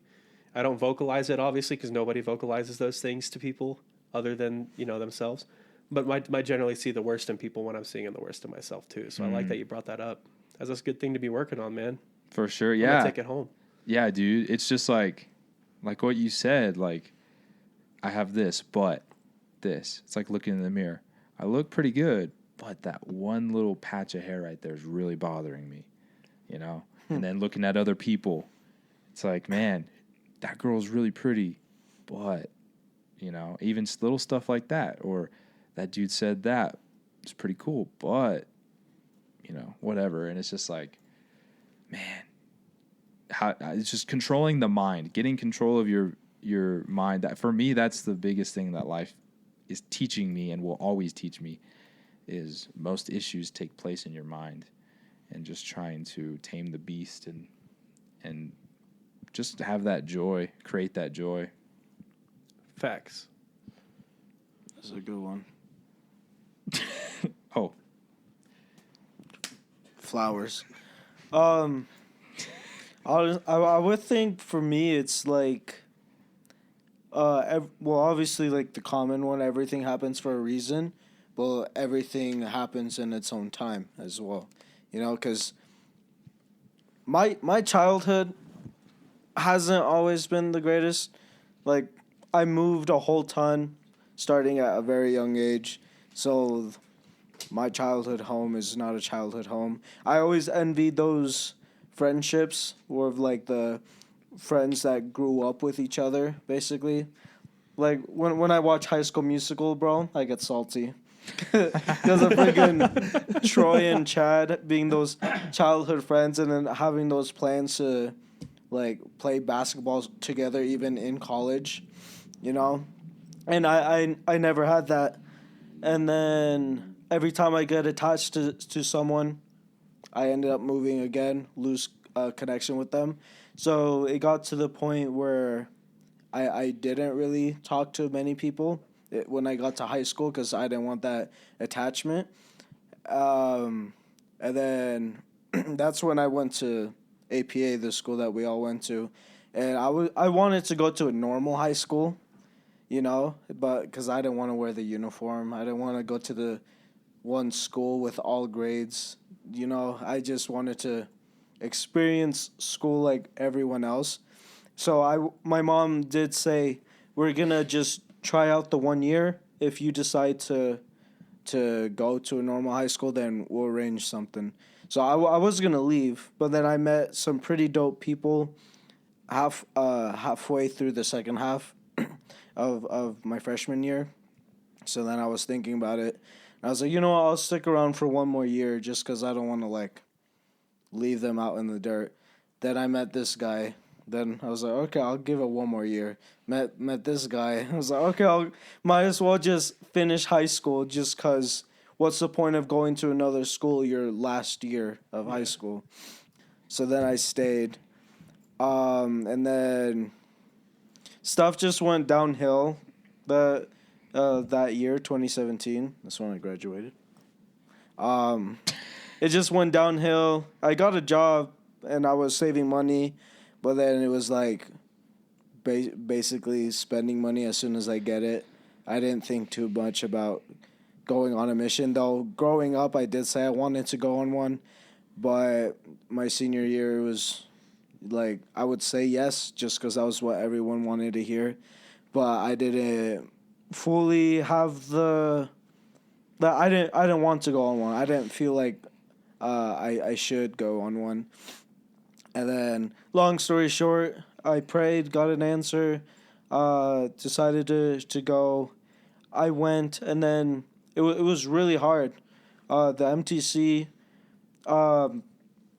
I don't vocalize it, obviously, because nobody vocalizes those things to people other than, themselves. But I generally see the worst in people when I'm seeing the worst in myself, too. So I like that you brought that up. That's a good thing to be working on, man. For sure, yeah. I'm gonna take it home. Yeah, dude. It's just like what you said, like, I have this, but this. It's like looking in the mirror. I look pretty good, but that one little patch of hair right there is really bothering me, And then looking at other people, it's like, man, that girl's really pretty, but, even little stuff like that. Or that dude said that. It's pretty cool, but, whatever. And it's just like, man, it's just controlling the mind, getting control of your mind. That, for me, that's the biggest thing that life is teaching me and will always teach me, is most issues take place in your mind, and just trying to tame the beast and just have that joy, create that joy. Facts. That's a good one. Oh. Flowers. I would think for me it's like, obviously, like the common one, everything happens for a reason, but everything happens in its own time as well, because my childhood hasn't always been the greatest. Like, I moved a whole ton starting at a very young age, so my childhood home is not a childhood home. I always envied those friendships with like the friends that grew up with each other, basically. Like, when I watch High School Musical, bro, I get salty. Because of freaking Troy and Chad being those childhood friends, and then having those plans to, like, play basketball together even in college, And I never had that. And then every time I get attached to someone, I ended up moving again, lose connection with them. So it got to the point where I didn't really talk to many people when I got to high school, because I didn't want that attachment. And then that's when I went to APA, the school that we all went to. And I wanted to go to a normal high school, but because I didn't want to wear the uniform. I didn't want to go to the one school with all grades. I just wanted to experience school like everyone else. So my mom did say, we're going to just try out the 1 year. If you decide to go to a normal high school, then we'll arrange something. So I was going to leave, but then I met some pretty dope people halfway through the second half of my freshman year. So then I was thinking about it. I was like, I'll stick around for 1 more year just because I don't want to, like, leave them out in the dirt. Then I met this guy. Then I was like, okay, I'll give it 1 more year. Met this guy. I was like, okay, might as well just finish high school, just because what's the point of going to another school your last year of high school? So then I stayed. And then stuff just went downhill that year, 2017. That's when I graduated. It just went downhill. I got a job, and I was saving money, but then it was like basically spending money as soon as I get it. I didn't think too much about going on a mission, though. Growing up, I did say I wanted to go on one, but my senior year was like I would say yes just because that was what everyone wanted to hear, but I didn't fully have that I didn't want to go on one. I didn't feel like I should go on one. And then, long story short, I prayed, got an answer, decided to go. I went, and then it was really hard. The MTC,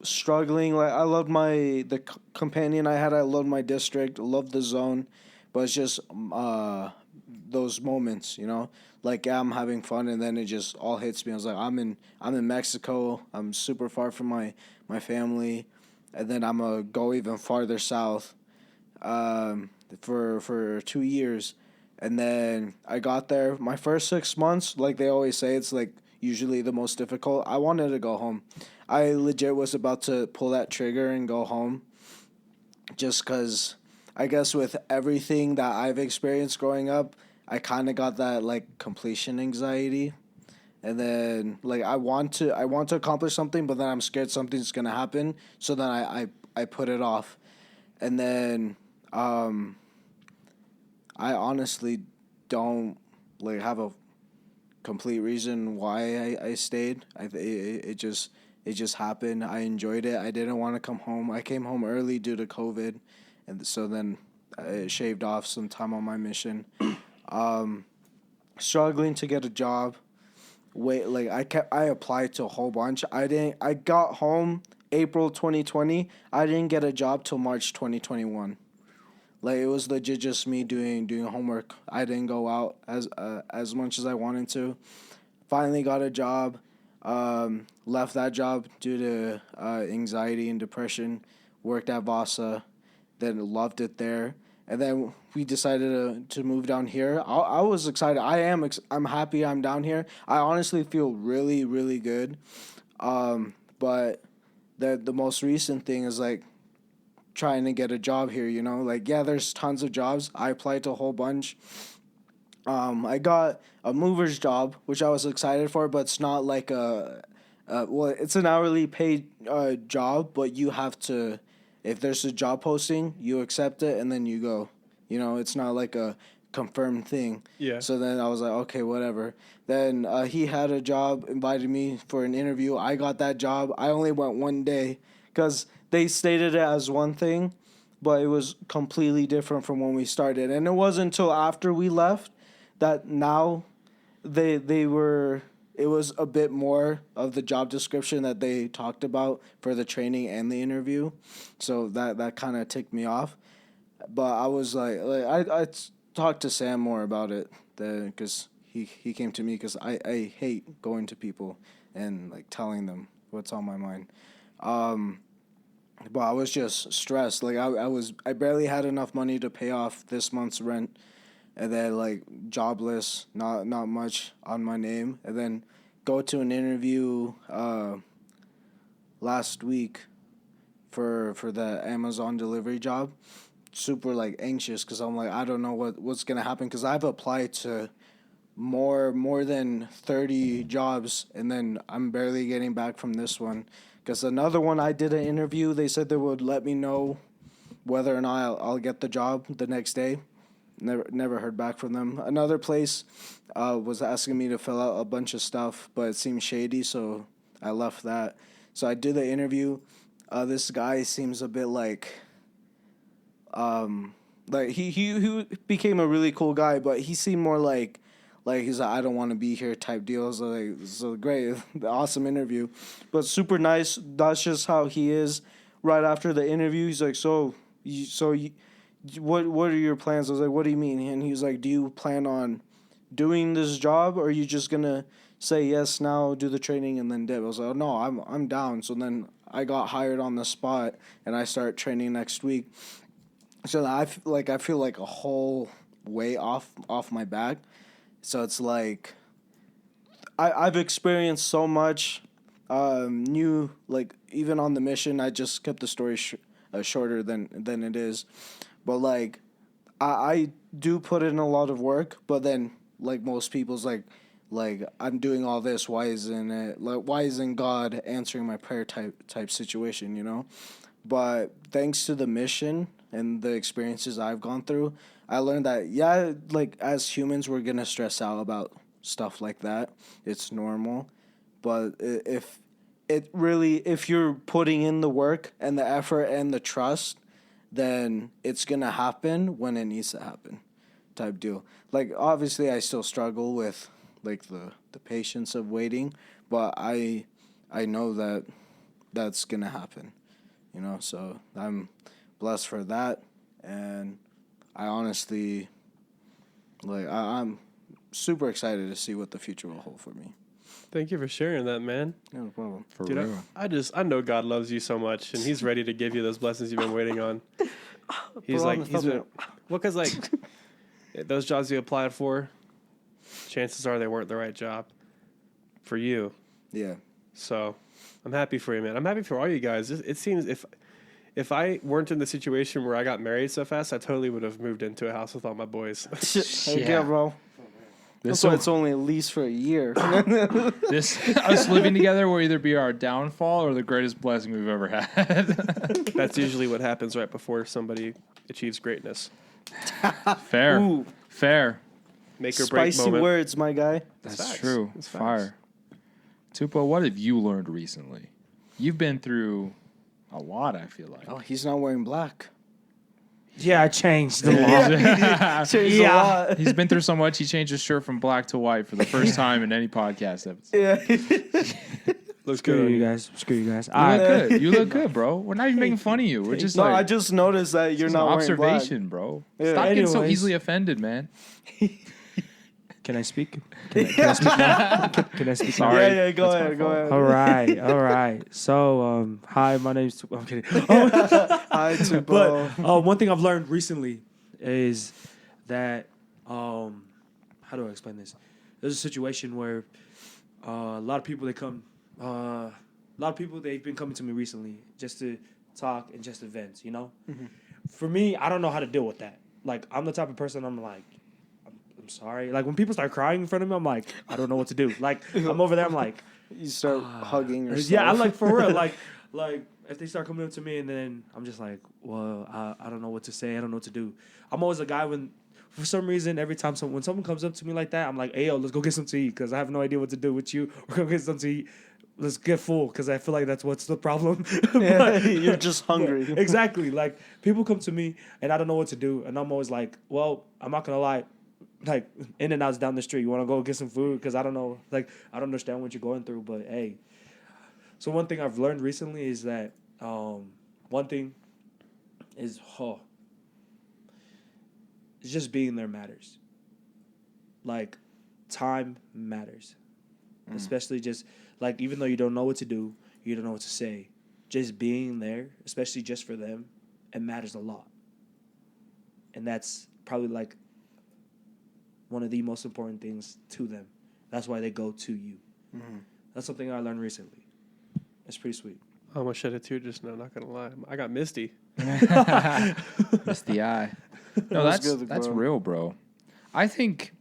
struggling. Like I loved companion I had. I loved my district. Loved the zone, but it's just those moments, Like yeah, I'm having fun, and then it just all hits me. I was like, I'm in Mexico. I'm super far from my family, and then I'm gonna go even farther south, for 2 years, and then I got there. My first 6 months, like they always say, it's like usually the most difficult. I wanted to go home. I legit was about to pull that trigger and go home, just because I guess with everything that I've experienced growing up, I kind of got that like completion anxiety, and then like I want to accomplish something, but then I'm scared something's gonna happen, so then I put it off, and then I honestly don't like have a complete reason why I stayed. It just happened. I enjoyed it. I didn't want to come home. I came home early due to COVID, and so then I shaved off some time on my mission. Struggling to get a job. I applied to a whole bunch. I got home April 2020. I didn't get a job till March 2021. Like it was legit just me doing homework. I didn't go out as much as I wanted to. Finally got a job. Left that job due to anxiety and depression. Worked at Vasa, then loved it there, and then we decided to move down here. I was excited. I'm happy I'm down here. I honestly feel really really good. But the most recent thing is like trying to get a job here. Like yeah, there's tons of jobs. I applied to a whole bunch. I got a mover's job, which I was excited for, but it's not like it's an hourly paid job, but you have to, if there's a job posting, you accept it and then you go. It's not like a confirmed thing. Yeah. So then I was like, okay, whatever. Then he had a job, invited me for an interview. I got that job. I only went one day because they stated it as one thing, but it was completely different from when we started. And it wasn't until after we left that now it was a bit more of the job description that they talked about for the training and the interview. So that kind of ticked me off. But I was like I talked to Sam more about it because he came to me because I hate going to people and like telling them what's on my mind. But I was just stressed. Like I barely had enough money to pay off this month's rent. And then like jobless, not much on my name, and then go to an interview last week for the Amazon delivery job. Super like anxious because I'm like I don't know what's gonna happen because I've applied to more than 30 jobs and then I'm barely getting back from this one because another one I did an interview. They said they would let me know whether or not I'll get the job the next day. Never heard back from them. Another place was asking me to fill out a bunch of stuff, but it seemed shady, so I left that. So I did the interview. This guy seems a bit like he became a really cool guy, but he seemed more like he's like I don't want to be here type deal. So like so great, awesome interview, but super nice. That's just how he is. Right after the interview, he's like, What are your plans? I was like, what do you mean? And he was like, do you plan on doing this job or are you just gonna say yes now, do the training and then dip? I was like, oh, no, I'm down. So then I got hired on the spot and I start training next week. So I feel like a whole weight off my back. So it's like I've experienced so much new, like even on the mission. I just kept the story shorter than it is. But, like, I do put in a lot of work, but then, like, most people's, like, I'm doing all this, why isn't God answering my prayer type situation, But thanks to the mission and the experiences I've gone through, I learned that, yeah, like, as humans, we're going to stress out about stuff like that. It's normal. But if you're putting in the work and the effort and the trust, then it's going to happen when it needs to happen type deal. Like, obviously, I still struggle with, like, the patience of waiting, but I know that that's going to happen, you know? So I'm blessed for that, and I honestly, like, I'm super excited to see what the future will hold for me. Thank you for sharing that, man. No problem. For Dude, real. I know God loves you so much, and He's ready to give you those blessings you've been waiting on. He's Put on like, the he's been, thumbnail. well, because like those jobs you applied for, chances are they weren't the right job for you. Yeah. So I'm happy for you, man. I'm happy for all you guys. It seems if I weren't in the situation where I got married so fast, I totally would have moved into a house with all my boys. Yeah, bro. That's why it's only at least for a year. This us living together will either be our downfall or the greatest blessing we've ever had. That's usually what happens right before somebody achieves greatness. Fair. Ooh. Fair. Make or break Spicy moment. words, my guy. That's facts. true. It's Fire. Tupo, what have you learned recently? You've been through a lot, I feel like. Oh, he's not wearing black. Yeah, I changed the law. Changed a lot. He's been through so much, he changed his shirt from black to white for the first time in any podcast episode. Yeah. Looks Screw good. you guys. Screw you guys. You look good. You look good, bro. We're not even making fun of you. We're just No, like I just noticed that you're it's not an wearing black. observation, bro. Yeah. Stop getting so Anyways. easily offended, man. Can I speak? Can I speak now? Can I speak now? Sorry. Yeah, go That's my ahead, go fault. ahead. All right. So, hi, my name's. I'm kidding. Hi, Tupo. But one thing I've learned recently is that how do I explain this? There's a situation where a lot of people they've been coming to me recently just to talk and just to vent. You know, for me, I don't know how to deal with that. Like, I'm the type of person I'm like. I'm sorry. Like, when people start crying in front of me, I'm like, I don't know what to do. Like, I'm over there, I'm like, You start hugging yourself. yeah, I'm like, for real. Like if they start coming up to me and then I'm just like, well, I don't know what to say. I don't know what to do. I'm always a guy when, for some reason, every time when someone comes up to me like that, I'm like, hey, yo, let's go get something to eat because I have no idea what to do with you. We're going to get something to eat. Let's get full because I feel like that's what's the problem. Yeah, you're just hungry. Exactly. Like, people come to me and I don't know what to do. And I'm always like, well, I'm not going to lie. Like, In-N-Out's down the street. You want to go get some food? Because I don't know. Like, I don't understand what you're going through. But, hey. So one thing I've learned recently is that one thing is, it's just being there matters. Like, time matters. Especially just, like, even though you don't know what to do, you don't know what to say, just being there, especially just for them, it matters a lot. And that's probably, like, one of the most important things to them. That's why they go to you. Mm-hmm. That's something I learned recently. It's pretty sweet. I almost shed a tear just now, not gonna lie. I got misty. Missed the eye. No, That's that's good, bro. real, bro. I think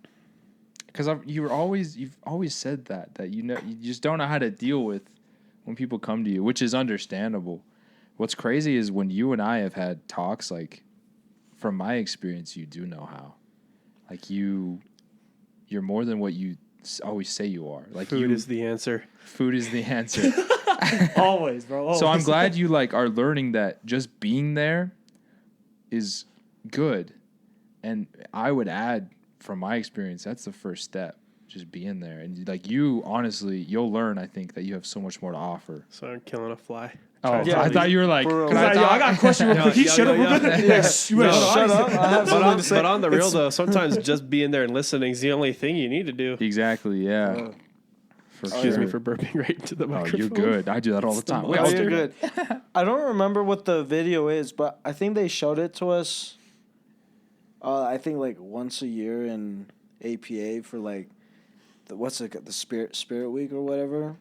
because you've always said that you just don't know how to deal with when people come to you, which is understandable. What's crazy is when you and I have had talks, like, from my experience, you do know how. Like, you're more than what you always say you are. Like, Food is the answer. Food is the answer. Always, bro. Always. So I'm glad you, like, are learning that just being there is good. And I would add, from my experience, that's the first step. Just being there. And, like, you, honestly, you'll learn, I think, that you have so much more to offer. So I'm killing a fly. Oh, Yeah, I thought you were like, for real. can I Yo, I talk? got a question real quick. He shut up. We're good. Yeah. Shut up. I have something to say. But on the real though, sometimes just being there and listening is the only thing you need to do. Exactly, yeah. For Excuse sure. me for burping right into the Oh, microphone. you're good. I do that all the time. Wait, Oh, I'll you're do it. good. I don't remember what the video is, but I think they showed it to us. I think like once a year in APA for like the Spirit Week or whatever.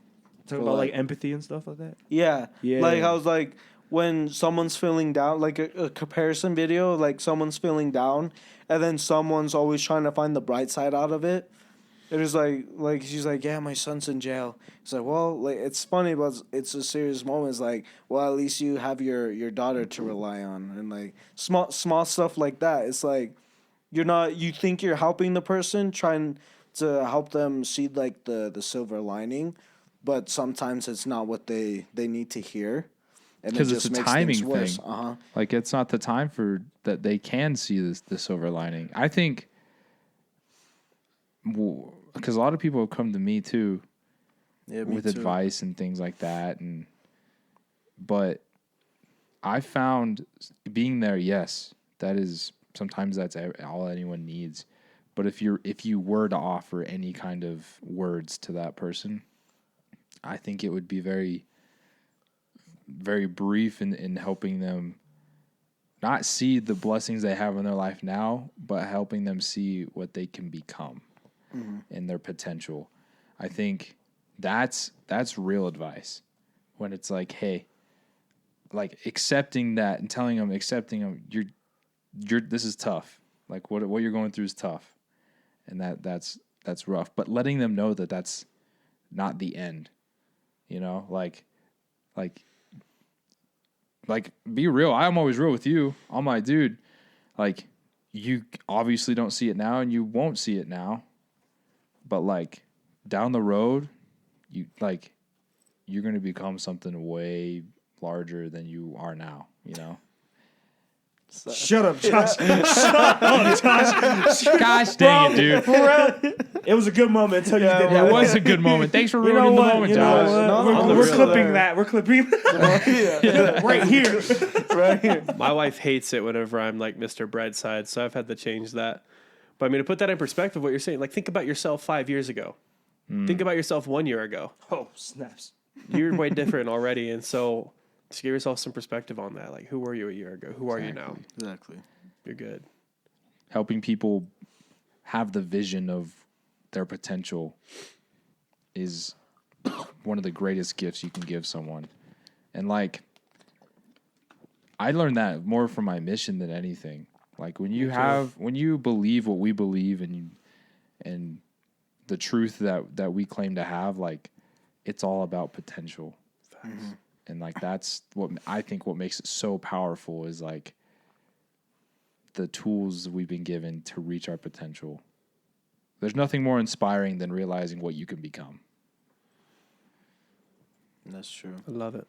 Talking about like empathy and stuff like that. Yeah. Yeah. Like I was like when someone's feeling down, like a comparison video, like someone's feeling down, and then someone's always trying to find the bright side out of it. It was like she's like, yeah, my son's in jail. It's like, well, like it's funny, but it's a serious moment. It's like, well, at least you have your daughter to rely on, and like small stuff like that. It's like you think you're helping the person, trying to help them see like the silver lining, but sometimes it's not what they need to hear, and Because it's a timing thing. Uh-huh. Like it's not the time for that they can see the silver lining. I think because a lot of people have come to me too with advice and things like that, but I found being there, yes, that is sometimes that's all anyone needs. But if you were to offer any kind of words to that person, I think it would be very, very brief in helping them not see the blessings they have in their life now, but helping them see what they can become and their potential. I think that's real advice when it's like, hey, like accepting that and telling them, you're this is tough. Like what you're going through is tough. And that's rough, but letting them know that that's not the end, you know, like be real. I'm always real with you. I'm like, dude, like you obviously don't see it now and you won't see it now, but like down the road, you're going to become something way larger than you are now, you know? Shut up, Josh. Shut up, Josh. Gosh dang it, dude. It was a good moment until you did It that. was a good moment. Thanks for You know ruining the what? moment, You know Josh. what? No, We're real clipping there. that. We're clipping right here. Right here. My wife hates it whenever I'm like Mr. Brightside, so I've had to change that. But I mean, to put that in perspective, what you're saying, like think about yourself 5 years ago. Think about yourself 1 year ago. Oh, snaps. You're way different already, and so just give yourself some perspective on that. Like, who were you a year ago? Who are you now? Exactly. You're good. Helping people have the vision of their potential is one of the greatest gifts you can give someone. And like, I learned that more from my mission than anything. Like when you believe what we believe and the truth that we claim to have, like it's all about potential. Mm-hmm. And like, that's what I think what makes it so powerful is like the tools we've been given to reach our potential. There's nothing more inspiring than realizing what you can become. That's true. I love it.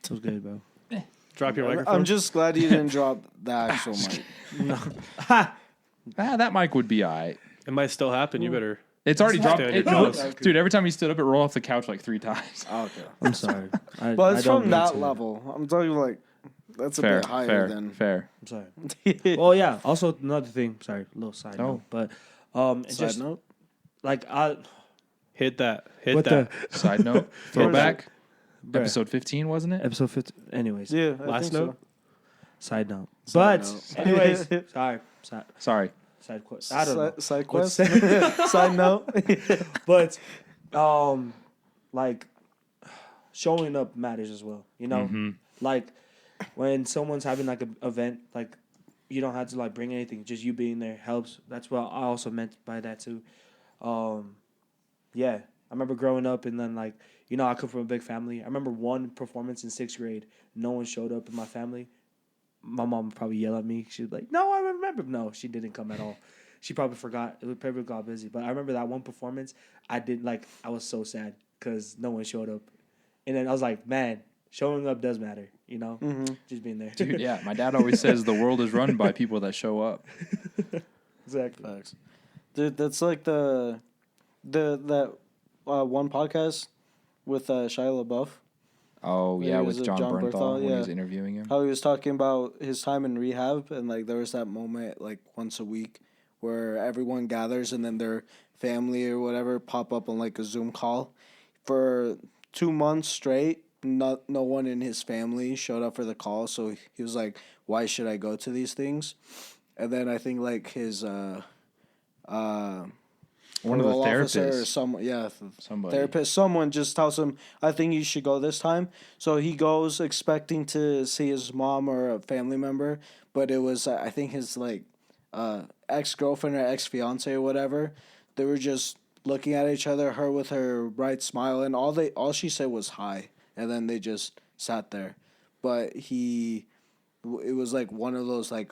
Feels good, bro. Drop your microphone. I'm just glad you didn't drop the actual mic. That mic would be all right. It might still happen. You better. It's already dropped. Stand your toes. Dude, every time he stood up, it rolled off the couch like 3 times. Okay. I'm sorry. But it's from that level. I'm talking like that's a Fair, bit higher fair, than. fair. I'm sorry. Well, yeah. Also, another thing. Sorry, a little side note. But Side just note. like Hit that. Hit what that. Side note, throwback. Bruh. Episode 15, wasn't it? episode 50. Anyways, Yeah. I Last think note? side note. Side But note. anyways, Sorry. side quest. I don't know. Side What's quest. Side note. But like showing up matters as well, you know. Like when someone's having like an event, like you don't have to like bring anything, just you being there helps. That's what I also meant by that too. Yeah, I remember growing up and then like, you know, I come from a big family. I remember one performance in 6th grade, no one showed up in my family. My mom would probably yell at me. She was like, no, I remember. No, she didn't come at all. She probably forgot. It probably got busy. But I remember that one performance. I was so sad because no one showed up. And then I was like, man, showing up does matter, you know? Just being there. Dude, yeah. My dad always says the world is run by people that show up. Exactly. Facts. Dude, that's like that one podcast with Shia LaBeouf. Oh, Maybe yeah, it was with a John Bernthal when he yeah. was interviewing him. How he was talking about his time in rehab, and like there was that moment like once a week where everyone gathers and then their family or whatever pop up on like a Zoom call. For 2 months straight, no one in his family showed up for the call, so he was like, why should I go to these things? And then I think like his One of the therapists. Or somebody. Somebody. Someone just tells him, I think you should go this time. So he goes expecting to see his mom or a family member, but it was, I think, his, like, ex-girlfriend or ex-fiance or whatever they were just looking at each other, her with her bright smile, and all she said was hi, and then they just sat there. But it was like one of those like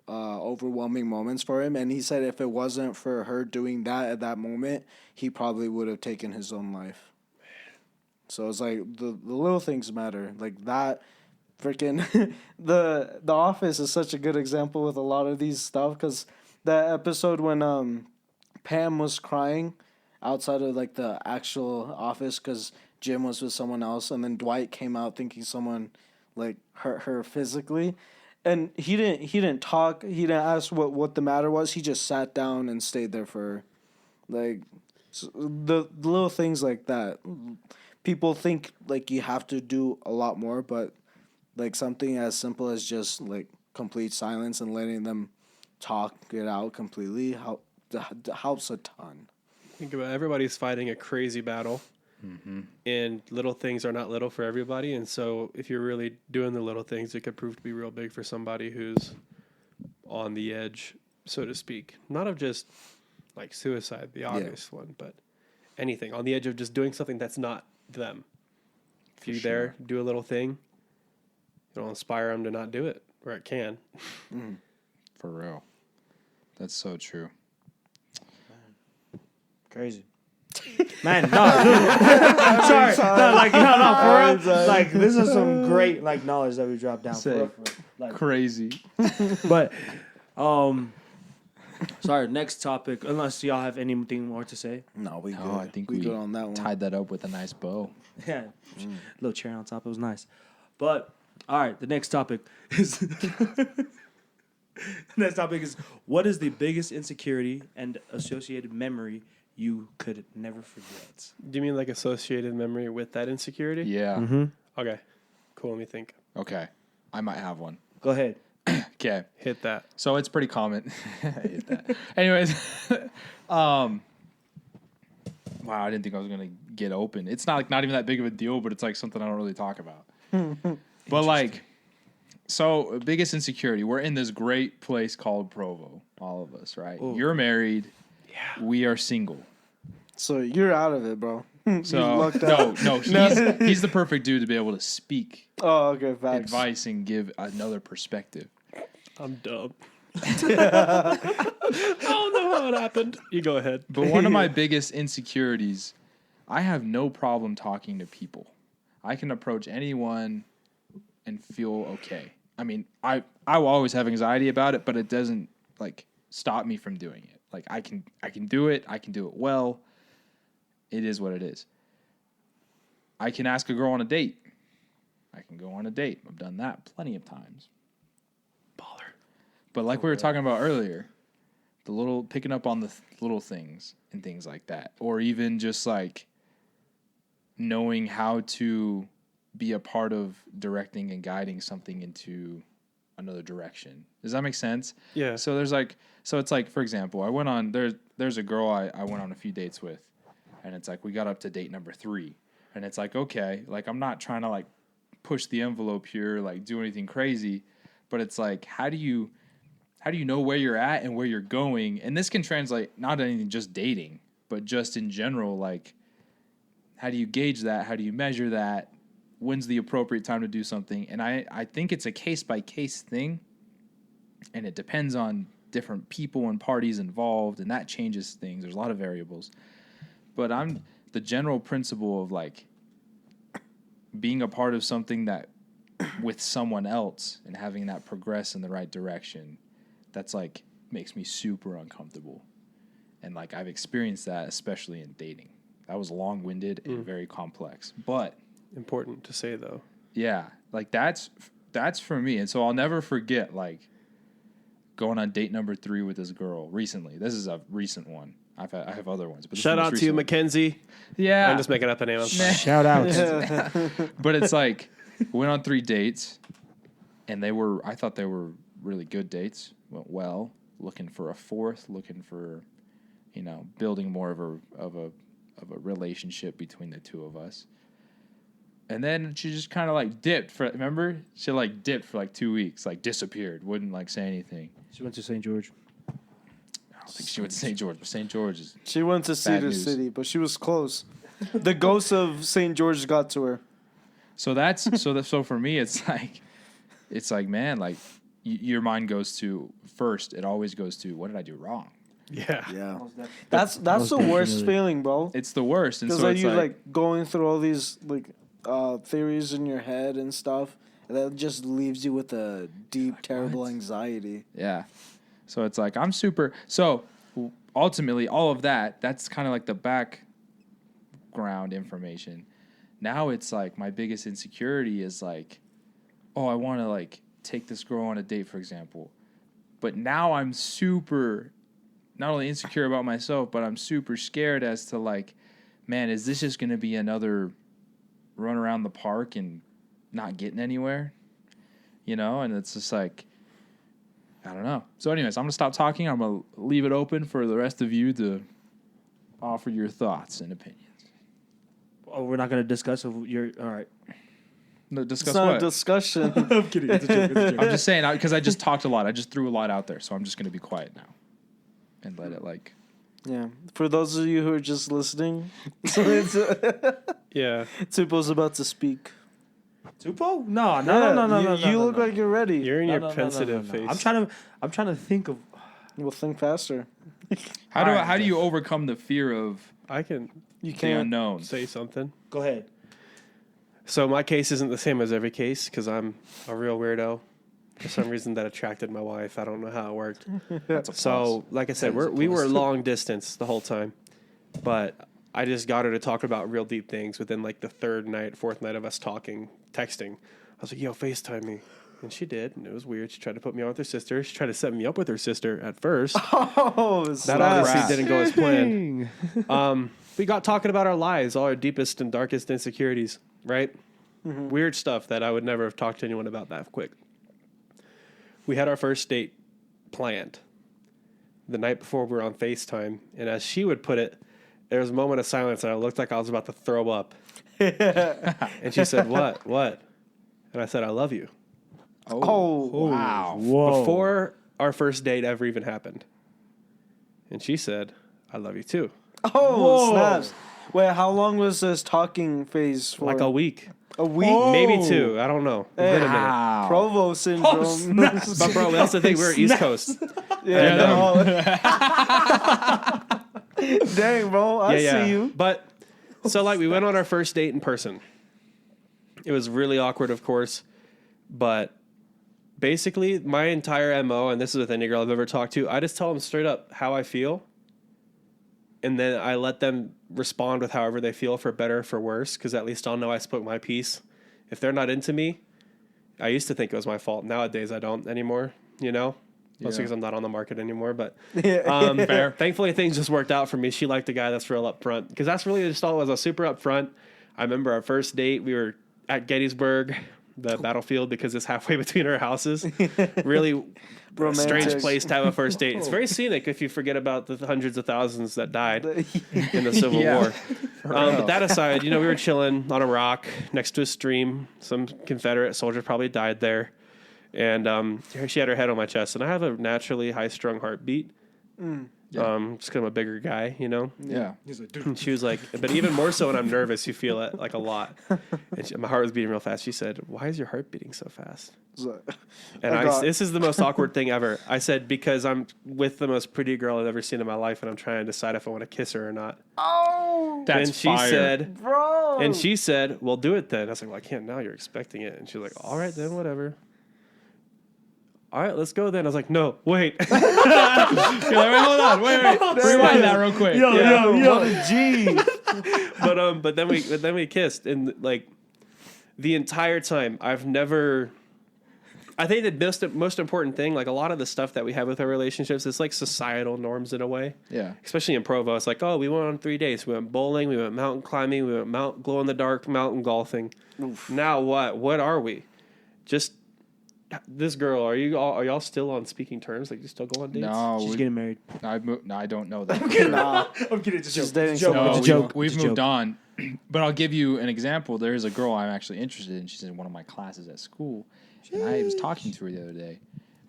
overwhelming moments for him, and he said if it wasn't for her doing that at that moment, he probably would have taken his own life. So it's like the little things matter, like that. Freaking the Office is such a good example with a lot of these stuff, because that episode when Pam was crying outside of like the actual office because Jim was with someone else, and then Dwight came out thinking someone like hurt her physically, and he didn't talk, he didn't ask what the matter was, he just sat down and stayed there for her. Like the little things like that. People think like you have to do a lot more, but like something as simple as just like complete silence and letting them talk it out completely helps a ton. Think about it, everybody's fighting a crazy battle, and little things are not little for everybody. And so if you're really doing the little things, it could prove to be real big for somebody who's on the edge, so to speak. Not of just like suicide, the obvious one, but anything on the edge of just doing something that's not them. If you're there, do a little thing, it'll inspire them to not do it, or it can. For real. That's so true. Crazy. Man, no, I'm sorry. No, for real. Like, this is some great, like, knowledge that we dropped down. For real. Like, crazy. But, sorry, next topic, unless y'all have anything more to say. No, we good. Oh, I think we good on that one. tied that up with a nice bow. Yeah, little chair on top, it was nice. But, all right, the next topic is... what is the biggest insecurity and associated memory you could never forget? Do you mean like associated memory with that insecurity? Yeah. Mm-hmm. Okay. Cool. Let me think. Okay. I might have one. Go ahead. Okay. Hit that. So it's pretty common. Hit that. Anyways, wow, I didn't think I was gonna get open. It's not even that big of a deal, but it's like something I don't really talk about. But like, so biggest insecurity. We're in this great place called Provo, all of us, right? Ooh. You're married. Yeah. We are single. So you're out of it, bro. So no, he's the perfect dude to be able to speak advice and give another perspective. I'm dumb. I don't know how it happened. You go ahead. But one of my biggest insecurities, I have no problem talking to people. I can approach anyone and feel okay. I mean, I will always have anxiety about it, but it doesn't like stop me from doing it. Like I can do it. I can do it well. It is what it is. I can ask a girl on a date. I can go on a date. I've done that plenty of times. Baller. But like we were talking about earlier, the little picking up on the little things and things like that, or even just like knowing how to be a part of directing and guiding something into another direction. Does that make sense? Yeah. So it's like, for example, I went on, there's a girl I went on a few dates with, and it's like, we got up to date number 3, and it's like, okay, like I'm not trying to like push the envelope here, like do anything crazy, but it's like, how do you know where you're at and where you're going? And this can translate not anything just dating, but just in general, like, how do you gauge that? How do you measure that? When's the appropriate time to do something? And I think it's a case-by-case thing, and it depends on different people and parties involved, and that changes things. There's a lot of variables. But I'm the general principle of, like, being a part of something that with someone else and having that progress in the right direction, that's, like, makes me super uncomfortable. And, like, I've experienced that, especially in dating. That was long-winded and very complex. But... important to say, though. Yeah, like that's for me. And so I'll never forget, like, going on date number 3 with this girl recently. This is a recent one. I have other ones. But Shout out to you, Mackenzie. Yeah. I'm just making up a name. Shout out. But it's like, we went on 3 dates, and I thought they were really good dates. Went well. Looking for a 4th, looking for, building more of a relationship between the two of us. And then she just kind of like dipped remember? She like dipped for like 2 weeks, like disappeared, wouldn't like say anything. She went to St. George. Oh, don't think she went to St. George, but St. George is She went to Cedar news. City, but she was close. The ghost of St. George got to her. so for me it's like man, like your mind goes to first. It always goes to what did I do wrong? Yeah. That's the worst feeling, bro. It's the worst, and Because so like it's you like like going through all these like theories in your head and stuff, and that just leaves you with a deep, terrible anxiety. yeah. So it's like I'm super. So ultimately, all of that's kind of like the background information. Now it's like my biggest insecurity is like, oh, I want to like take this girl on a date, for example. But now I'm super, not only insecure about myself, but I'm super scared as to like, man, is this just going to be another run around the park and not getting anywhere? You know, and it's just like, I don't know. So anyways, I'm going to stop talking. I'm going to leave it open for the rest of you to offer your thoughts and opinions. Oh, we're not going to discuss your. All right. No, discuss It's not what? a discussion. I'm kidding. It's a joke. It's a joke. I'm just saying, because I just talked a lot. I just threw a lot out there, so I'm just going to be quiet now and let it like. Yeah. For those of you who are just listening, Yeah. Tupo's about to speak. Tupo? No. You look like you're ready. You're in No, your no, no, pensitive no, no, no. face. I'm trying to think of. Well, think faster. How do you overcome the fear of I can You the can't. unknown? say something. Go ahead. So my case isn't the same as every case because I'm a real weirdo. For some reason that attracted my wife. I don't know how it worked. That's a So, like I said, we were long distance the whole time, but I just got her to talk about real deep things within like the fourth night of us talking, texting. I was like, "Yo, FaceTime me," and she did, and it was weird. She tried to put me on with her sister. She tried to set me up with her sister at first. Oh, That obviously didn't go as planned. We got talking about our lives, all our deepest and darkest insecurities, right? Weird stuff that I would never have talked to anyone about that quick. We had our first date planned the night before we were on FaceTime, and as she would put it, there was a moment of silence, and I looked like I was about to throw up. And she said, "What? What?" And I said, "I love you." Oh, wow! Whoa. Before our first date ever even happened. And she said, "I love you too." oh, snaps. Wait, how long was this talking phase for? Like a week. A week? Maybe two. I don't know. It's been a minute. Wow! Provo syndrome. But bro, that's the thing. We're East Coast. Yeah, And, no. Dang, bro. I see you. But so like we went on our first date in person. It was really awkward, of course, but basically my entire MO, and this is with any girl I've ever talked to, I just tell them straight up how I feel, and then I let them respond with however they feel, for better or for worse, because at least I'll know I spoke my piece. If they're not into me, I used to think it was my fault. Nowadays I don't anymore, you know? Mostly because I'm not on the market anymore, but fair. Thankfully things just worked out for me. She liked a guy that's real upfront, because that's really just all it was. I was super upfront. I remember our first date, we were at Gettysburg, the battlefield, because it's halfway between our houses. Really strange place to have a first date. It's very scenic if you forget about the hundreds of thousands that died in the Civil War. But that aside, we were chilling on a rock next to a stream. Some Confederate soldier probably died there. And she had her head on my chest. And I have a naturally high-strung heartbeat. Just because I'm a bigger guy, Yeah. He's like, dude. And she was like, but even more so when I'm nervous, you feel it like a lot. And my heart was beating real fast. She said, "Why is your heart beating so fast?" And this is the most awkward thing ever. I said, "Because I'm with the most pretty girl I've ever seen in my life, and I'm trying to decide if I want to kiss her or not." Oh, That's and she fire. said, bro. and she said, "Well, do it then." I was like, "Well, I can't now. You're expecting it." And she was like, "All right, then, whatever." All right, let's go then. I was like, "No, wait." You're like, wait, hold on, wait. Rewind that real quick. Yo, G. But then we kissed, and like the entire time I've never. I think the most important thing, like a lot of the stuff that we have with our relationships, is like societal norms in a way. Yeah. Especially in Provo, it's like, oh, we went on 3 days. We went bowling, we went mountain climbing, we went glow in the dark mountain golfing. Oof. Now what? What are we? Just this girl. Are y'all still on speaking terms? Like, you still go on dates? No, She's getting married. I don't know that. I'm kidding. It's a She's joke. dating It's a joke. someone. It's a No, joke. we've It's a moved joke. on. But I'll give you an example. There's a girl I'm actually interested in. She's in one of my classes at school. And I was talking to her the other day.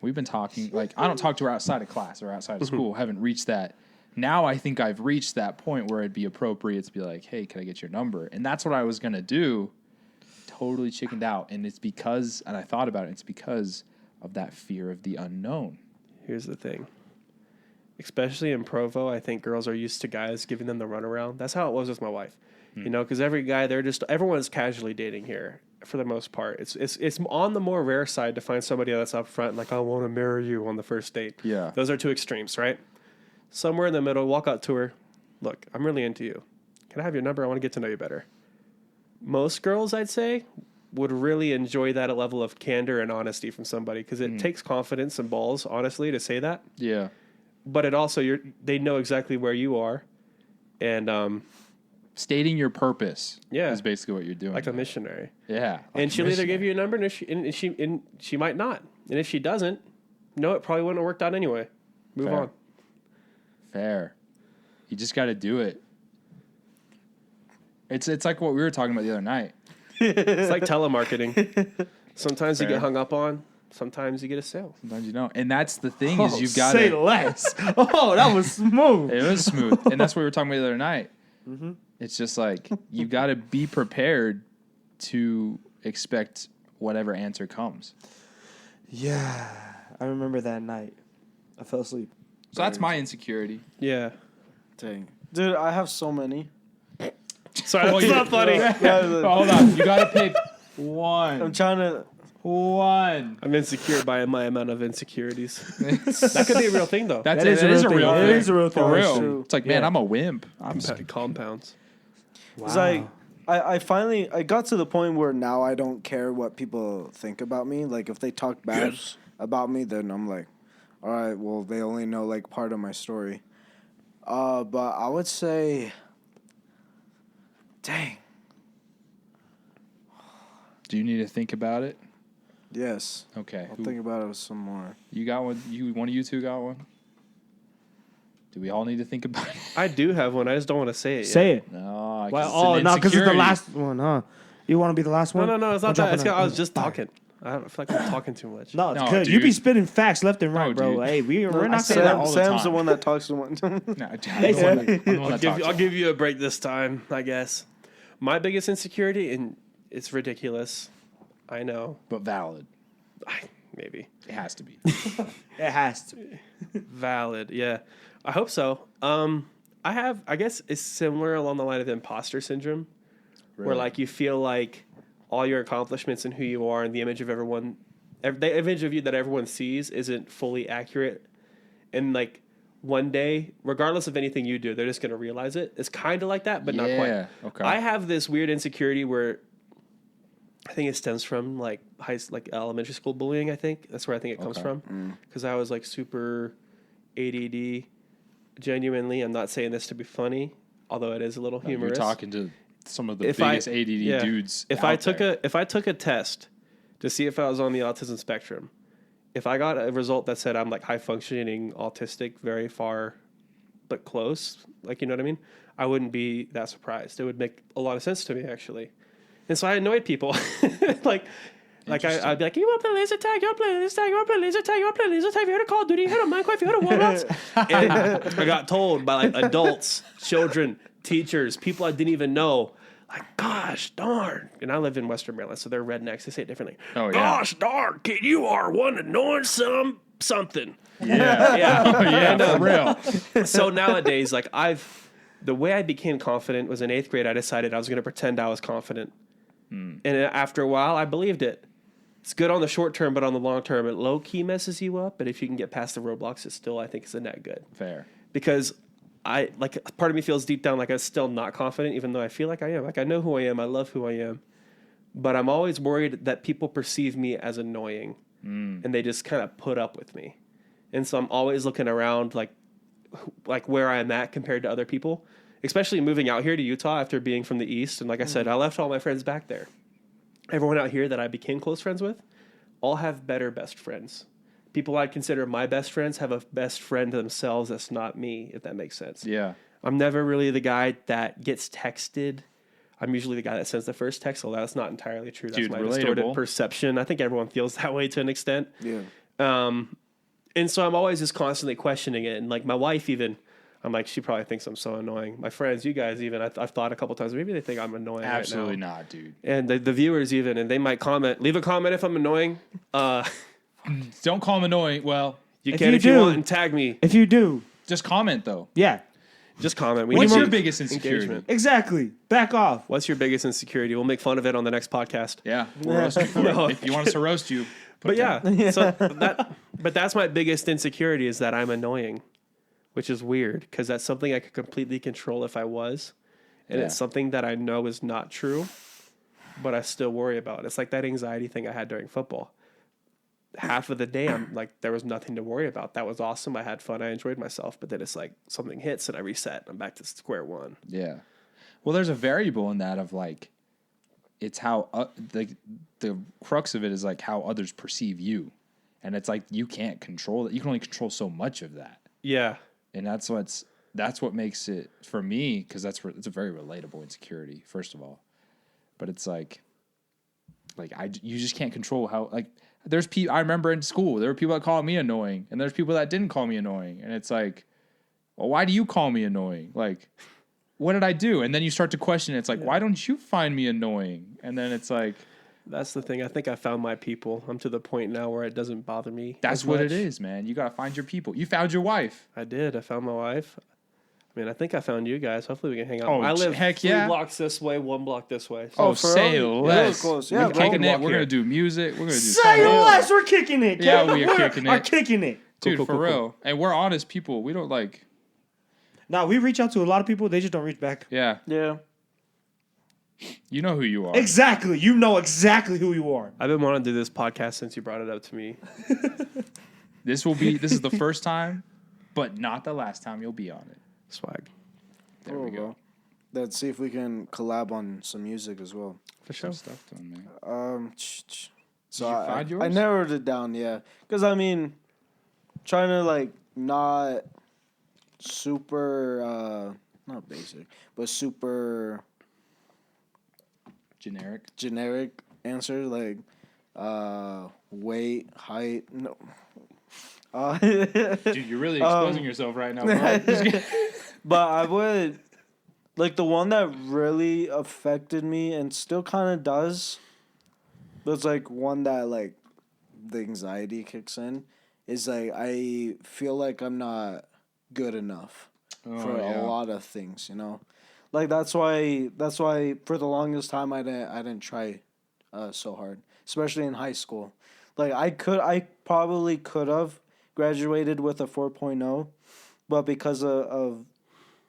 We've been talking. Like, I don't talk to her outside of class or outside of school. Haven't reached that. Now I think I've reached that point where it'd be appropriate to be like, hey, can I get your number? And that's what I was going to do. Totally chickened out. And it's because, and I thought about it, it's because of that fear of the unknown. Here's the thing. Especially in Provo, I think girls are used to guys giving them the runaround. That's how it was with my wife. You know, because every guy, everyone's casually dating here for the most part. It's on the more rare side to find somebody that's up front, like, I want to marry you on the first date. Yeah. Those are two extremes, right? Somewhere in the middle, walk out to her. Look, I'm really into you. Can I have your number? I want to get to know you better. Most girls, I'd say, would really enjoy that level of candor and honesty from somebody because it takes confidence and balls, honestly, to say that. Yeah. But it also, they know exactly where you are. And, stating your purpose yeah, is basically what you're doing. like a missionary. Yeah. Like And she'll either give you a number and she might not. And if she doesn't, no, it probably wouldn't have worked out anyway. Move Fair. on. Fair. You just got to do it. It's like what we were talking about the other night. It's like telemarketing. Sometimes you Fair. get hung up on. Sometimes you get a sale. Sometimes you don't. And that's the thing is you've got say to... less. Oh, that was smooth. It was smooth. And that's what we were talking about the other night. Mm-hmm. It's just like you got to be prepared to expect whatever answer comes. Yeah, I remember that night. I fell asleep. So that's my insecurity. Yeah. Dang. Dude, I have so many. Sorry, that's not funny. Hold on. You got to pick one. I'm trying to... One. I'm insecure by my amount of insecurities. That could be a real thing, though. That is a real thing. It is a real thing. For That's real. true. It's like, man, Yeah. I'm a wimp. I'm Compounds. Wow. It's like, I finally, I got to the point where now I don't care what people think about me. Like, if they talk bad about me, then I'm like, all right, well, they only know, like, part of my story. But I would say, dang. Do you need to think about it? Yes. Okay. I'll think about it with some more. You got one? One of you two got one? Do we all need to think about it? I do have one. I just don't want to say it. Say yet. it. No. Well, oh, no, because it's the last one, huh? You want to be the last one? No, it's I'm not that. jumping I was on- just talking. I don't feel like I'm talking too much. No, it's No, good. You be dude. spitting facts left and right, No, bro. dude. Hey, we're I not say saying that that. all the Sam's the time. one that talks to one. No, I'm the one that I'll talks. give you a break this time, I guess. My biggest insecurity, and it's ridiculous. I know. But valid. Maybe. It has to be. It has to be. Valid, yeah. I hope so. I guess it's similar along the line of imposter syndrome, where Really? like you feel like all your accomplishments and who you are and the image of everyone, the image of you that everyone sees isn't fully accurate. And like one day, regardless of anything you do, they're just going to realize it. It's kind of like that, but not quite. Okay. I have this weird insecurity where I think it stems from like elementary school bullying. I think that's where I think it comes Okay. from, because I was like super ADD. Genuinely, I'm not saying this to be funny, although it is a little humorous. You're talking to some of the If biggest I- ADD yeah. dudes. If I took a test to see if I was on the autism spectrum, if I got a result that said I'm like high functioning autistic, very far but close, like, you know what I mean, I wouldn't be that surprised. It would make a lot of sense to me, actually. And so I annoyed people. I'd be like, you want to play laser tag? You want to play laser tag? You want to play laser tag? You want to play laser tag? Have you heard of Call of Duty? You heard of Minecraft? You heard of Warlords? And I got told by like adults, children, teachers, people I didn't even know, like, gosh darn. And I live in Western Maryland, so they're rednecks. They say it differently. Oh, yeah. Gosh darn, kid, you are one annoying something. Yeah. Yeah. For real. So nowadays, like the way I became confident was in 8th grade. I decided I was going to pretend I was confident. And after a while, I believed it. It's good on the short term, but on the long term, it low key messes you up. But if you can get past the roadblocks, it still, I think, is a net good. Fair. Because part of me feels deep down like I'm still not confident, even though I feel like I am. Like, I know who I am. I love who I am. But I'm always worried that people perceive me as annoying. And they just kind of put up with me. And so I'm always looking around like where I'm at compared to other people, especially moving out here to Utah after being from the East. And like I said, I left all my friends back there. Everyone out here that I became close friends with all have better best friends. People I'd consider my best friends have a best friend themselves that's not me, if that makes sense. Yeah. I'm never really the guy that gets texted. I'm usually the guy that sends the first text, although that's not entirely true. That's Dude, my relatable. distorted perception. I think everyone feels that way to an extent. Yeah. And so I'm always just constantly questioning it. And like my wife even, I'm like, she probably thinks I'm so annoying. My friends, you guys even, I've thought a couple times, maybe they think I'm annoying. Absolutely right now. not, dude. And the viewers even, and they might leave a comment if I'm annoying. Don't call him annoying. Well, You If can you if you do- want and tag me. If you do, just comment though. yeah, Just comment. What's need your more biggest insecurity? engagement. exactly. Back off. What's your biggest insecurity? We'll make fun of it on the next podcast. Yeah, we'll roast you for it. If you want us to roast you. But yeah, so but that's my biggest insecurity is that I'm annoying, which is weird because that's something I could completely control if I was, and Yeah. it's something that I know is not true, but I still worry about. It's like that anxiety thing I had during football. Half of the day, I'm like, there was nothing to worry about. That was awesome. I had fun. I enjoyed myself. But then it's like something hits and I reset. I'm back to square one. Yeah. Well, there's a variable in that of like, it's how the crux of it is like how others perceive you, and it's like you can't control it. You can only control so much of that, Yeah. and that's what makes it for me, because it's a very relatable insecurity, first of all, but it's like you just can't control how like there's people. I remember in school there were people that called me annoying, and there's people that didn't call me annoying, and it's like, well, why do you call me annoying? Like, what did I do? And then you start to question it. It's like, why don't you find me annoying? And then it's like, That's the thing. I think I found my people. I'm to the point now where it doesn't bother me. that's as what much. it is, man. You got to find your people. You found your wife. I did. I found my wife. I mean, I think I found you guys. Hopefully we can hang out. Oh, I live heck 3 yeah. blocks this way, 1 block this way. Oh, for say real? less. Yeah, that was close. Yeah, We're bro. kicking it. Walk We're here. going to do music. We're going to do Say something. less. We're kicking it. Yeah, Kevin. we are kicking it. Are kicking it. Dude, Cool, for cool, real. And we're honest people. We don't like, Now we reach out to a lot of people. They just don't reach back. yeah. Yeah. You know who you are. Exactly. You know exactly who you are. I've been wanting to do this podcast since you brought it up to me. This is the first time, but not the last time you'll be on it. Swag. There we go. Bro. Let's see if we can collab on some music as well. For sure. Some stuff done, man. So Did you I find yours? I narrowed it down, yeah. Because, I mean, trying to, like, not super, not basic, but super Generic. answer, like, weight, height, no. Dude, you're really exposing yourself right now, bro. But I would, like, the one that really affected me and still kind of does, was, like, one that, like, the anxiety kicks in, is, like, I feel like I'm not good enough for a lot of things, you know? Like, that's why for the longest time I didn't try so hard, especially in high school. Like, I probably could have graduated with a 4.0, but because of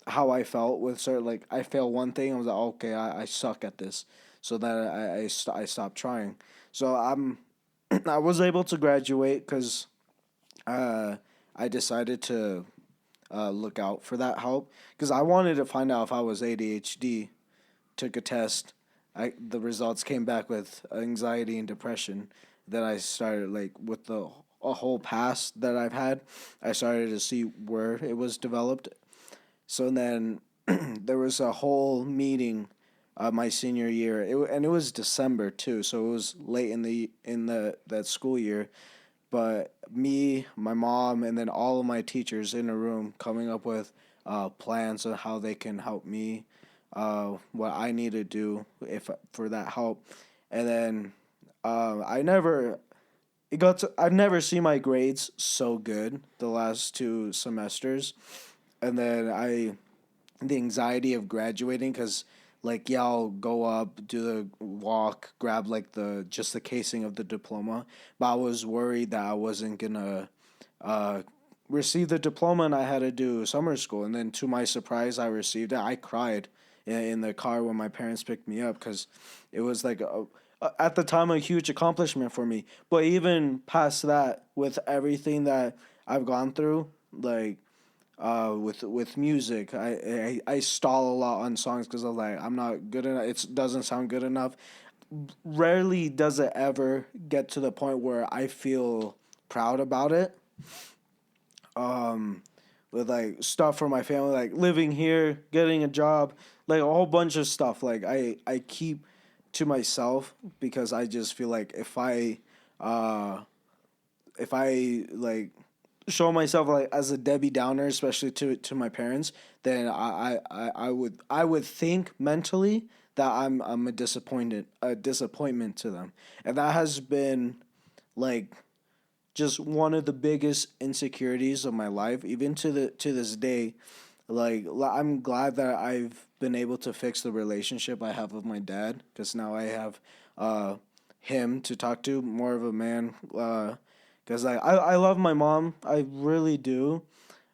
how I felt with certain, like, I failed one thing, I was like, okay, I suck at this, so that I stopped trying. So I was able to graduate because I decided to look out for that help, because I wanted to find out if I was ADHD. Took a test. The results came back with anxiety and depression. Then I started, like, with a whole past that I've had, I started to see where it was developed. So then there was a whole meeting my senior year, and it was December too, so it was late in that school year. But me, my mom, and then all of my teachers in a room coming up with plans on how they can help me, what I need to do for that help. And then I've never seen my grades so good the last 2 semesters. And then the anxiety of graduating, because, like, yeah, I'll go up, do the walk, grab, like, just the casing of the diploma. But I was worried that I wasn't gonna receive the diploma, and I had to do summer school. And then, to my surprise, I received it. I cried in the car when my parents picked me up, because it was, like, at the time, a huge accomplishment for me. But even past that, with everything that I've gone through, like, with music, I stall a lot on songs because I'm like, I'm not good enough. It doesn't sound good enough. Rarely does it ever get to the point where I feel proud about it. With, like, stuff for my family, like living here, getting a job, like a whole bunch of stuff. Like, I keep to myself because I just feel like if I if I like show myself like as a Debbie Downer, especially to my parents, then I would think mentally that I'm a disappointment to them, and that has been like just one of the biggest insecurities of my life, even to this day. Like, I'm glad that I've been able to fix the relationship I have with my dad, because now I have him to talk to, more of a man. Because I love my mom, I really do,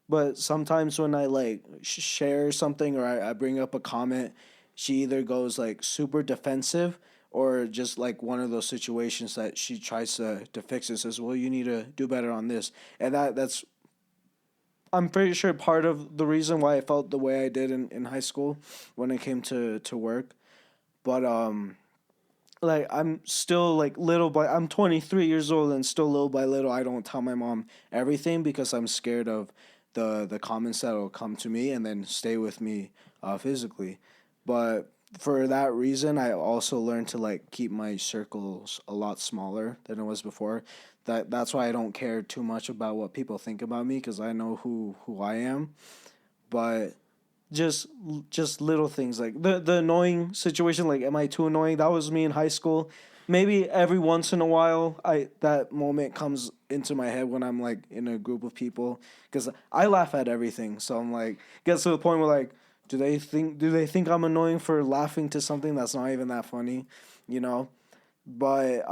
but sometimes when I like share something or I bring up a comment, she either goes like super defensive or just like one of those situations that she tries to fix it, says, well, you need to do better on this. And that's, I'm pretty sure, part of the reason why I felt the way I did in high school when it came to work. But like, I'm still like I'm 23 years old, and still little by little I don't tell my mom everything, because I'm scared of the comments that will come to me and then stay with me physically. But for that reason, I also learned to like keep my circles a lot smaller than it was before. That's why I don't care too much about what people think about me, because I know who I am. But just little things like the annoying situation, like, am I too annoying? That was me in high school. Maybe every once in a while that moment comes into my head when I'm like in a group of people, because I laugh at everything. So I'm like, gets to the point where like, do they think I'm annoying for laughing to something that's not even that funny, you know? But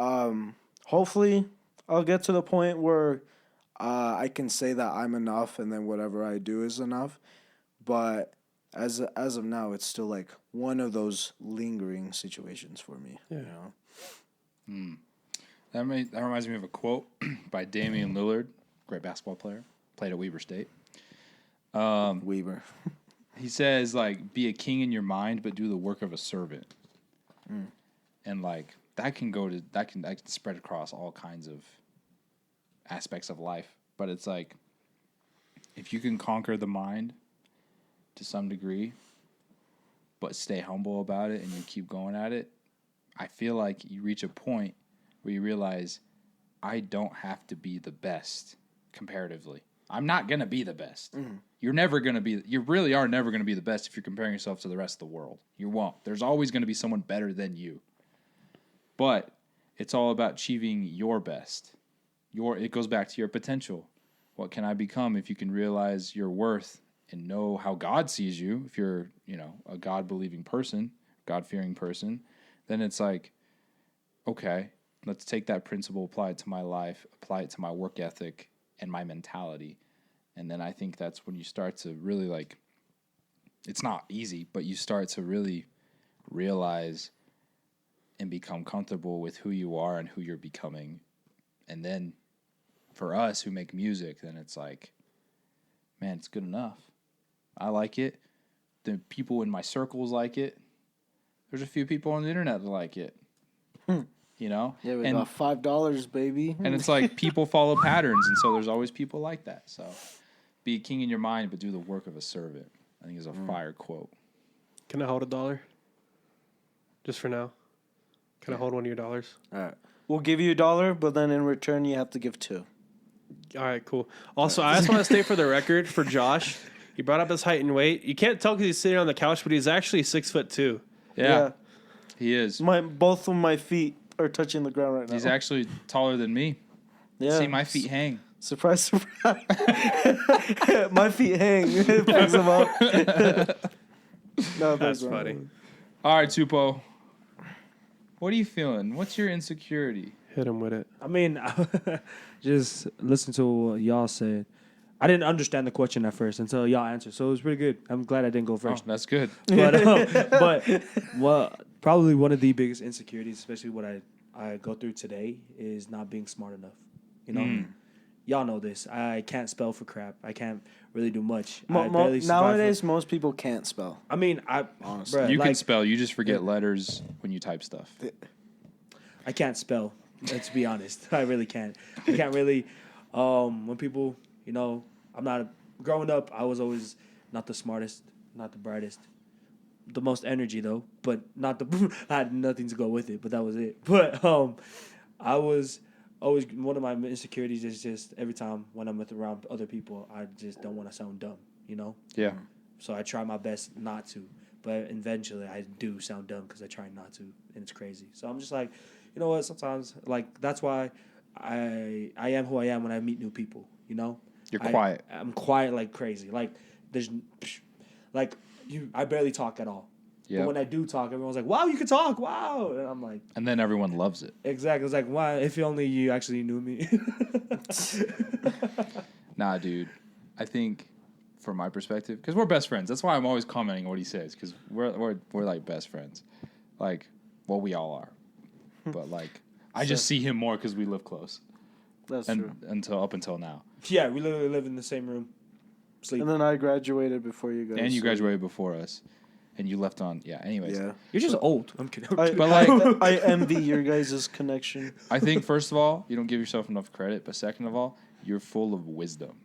hopefully I'll get to the point where I can say that I'm enough, and then whatever I do is enough. But as of now, it's still like one of those lingering situations for me. Yeah. You know? That reminds me of a quote by Damian Lillard, great basketball player, played at Weber State. Weber. He says, like, be a king in your mind, but do the work of a servant. And like that can spread across all kinds of aspects of life. But it's like, if you can conquer the mind to some degree, but stay humble about it and you keep going at it, I feel like you reach a point where you realize, I don't have to be the best comparatively. I'm not going to be the best. You really are never going to be the best if you're comparing yourself to the rest of the world. You won't. There's always going to be someone better than you. But it's all about achieving your best. It goes back to your potential. What can I become? If you can realize your worth and know how God sees you, if you're, a God-believing person, God-fearing person, then it's like, okay, let's take that principle, apply it to my life, apply it to my work ethic and my mentality. And then I think that's when you start to really like, it's not easy, but you start to really realize and become comfortable with who you are and who you're becoming. And then for us who make music, then it's like, man, it's good enough. I like it. The people in my circles like it. There's a few people on the internet that like it. Yeah, we got $5, baby. And it's like people follow patterns, and so there's always people like that. So be a king in your mind, but do the work of a servant, I think is a fire quote. Can I hold $1? Just for now. Can I hold one of your dollars? All right. We'll give you $1, but then in return you have to give 2. All right, cool. Also, I just want to state for the record for Josh, he brought up his height and weight. You can't tell because he's sitting on the couch, but he's actually 6'2". Yeah. He is. Both of my feet are touching the ground right now. He's actually taller than me. Yeah. See, my feet hang. Surprise, surprise. My feet hang. It picks them up. No, that's funny. All right, Tupo. What are you feeling? What's your insecurity? Hit him with it. I mean, just listen to what y'all said. I didn't understand the question at first until y'all answered, so it was pretty good. I'm glad I didn't go first. Oh, that's good. But probably one of the biggest insecurities, especially what I go through today, is not being smart enough. Y'all know this. I can't spell for crap. I can't really do much. Nowadays, most people can't spell. I mean, honestly, you can spell. You just forget letters when you type stuff. I can't spell. Let's be honest. I really can't. I can't really. When people, I'm not growing up. I was always not the smartest, not the brightest, the most energy though, but not the. I had nothing to go with it, but that was it. But I was always one of my insecurities is just every time when I'm around other people, I just don't want to sound dumb, you know? Yeah. So I try my best not to. But eventually I do sound dumb because I try not to, and it's crazy. So I'm just like, you know what, sometimes, like, that's why I am who I am when I meet new people, you know? You're quiet. I'm quiet like crazy. Like, I barely talk at all. Yeah. But when I do talk, everyone's like, wow, you can talk, wow. And I'm like... And then everyone loves it. Exactly. It's like, wow, if only you actually knew me. Nah, dude. I think... From my perspective, because we're best friends. That's why I'm always commenting on what he says, because we're like best friends. Like, well, we all are. But, like, I just see him more because we live close. That's true. Up until now. Yeah, we literally live in the same room. Sleep. And then I graduated before you guys. And you graduated before us. And you left on... Yeah, anyways. Yeah. You're just old. I'm kidding. But, like... I envy your guys' connection. I think, first of all, you don't give yourself enough credit. But second of all, you're full of wisdom.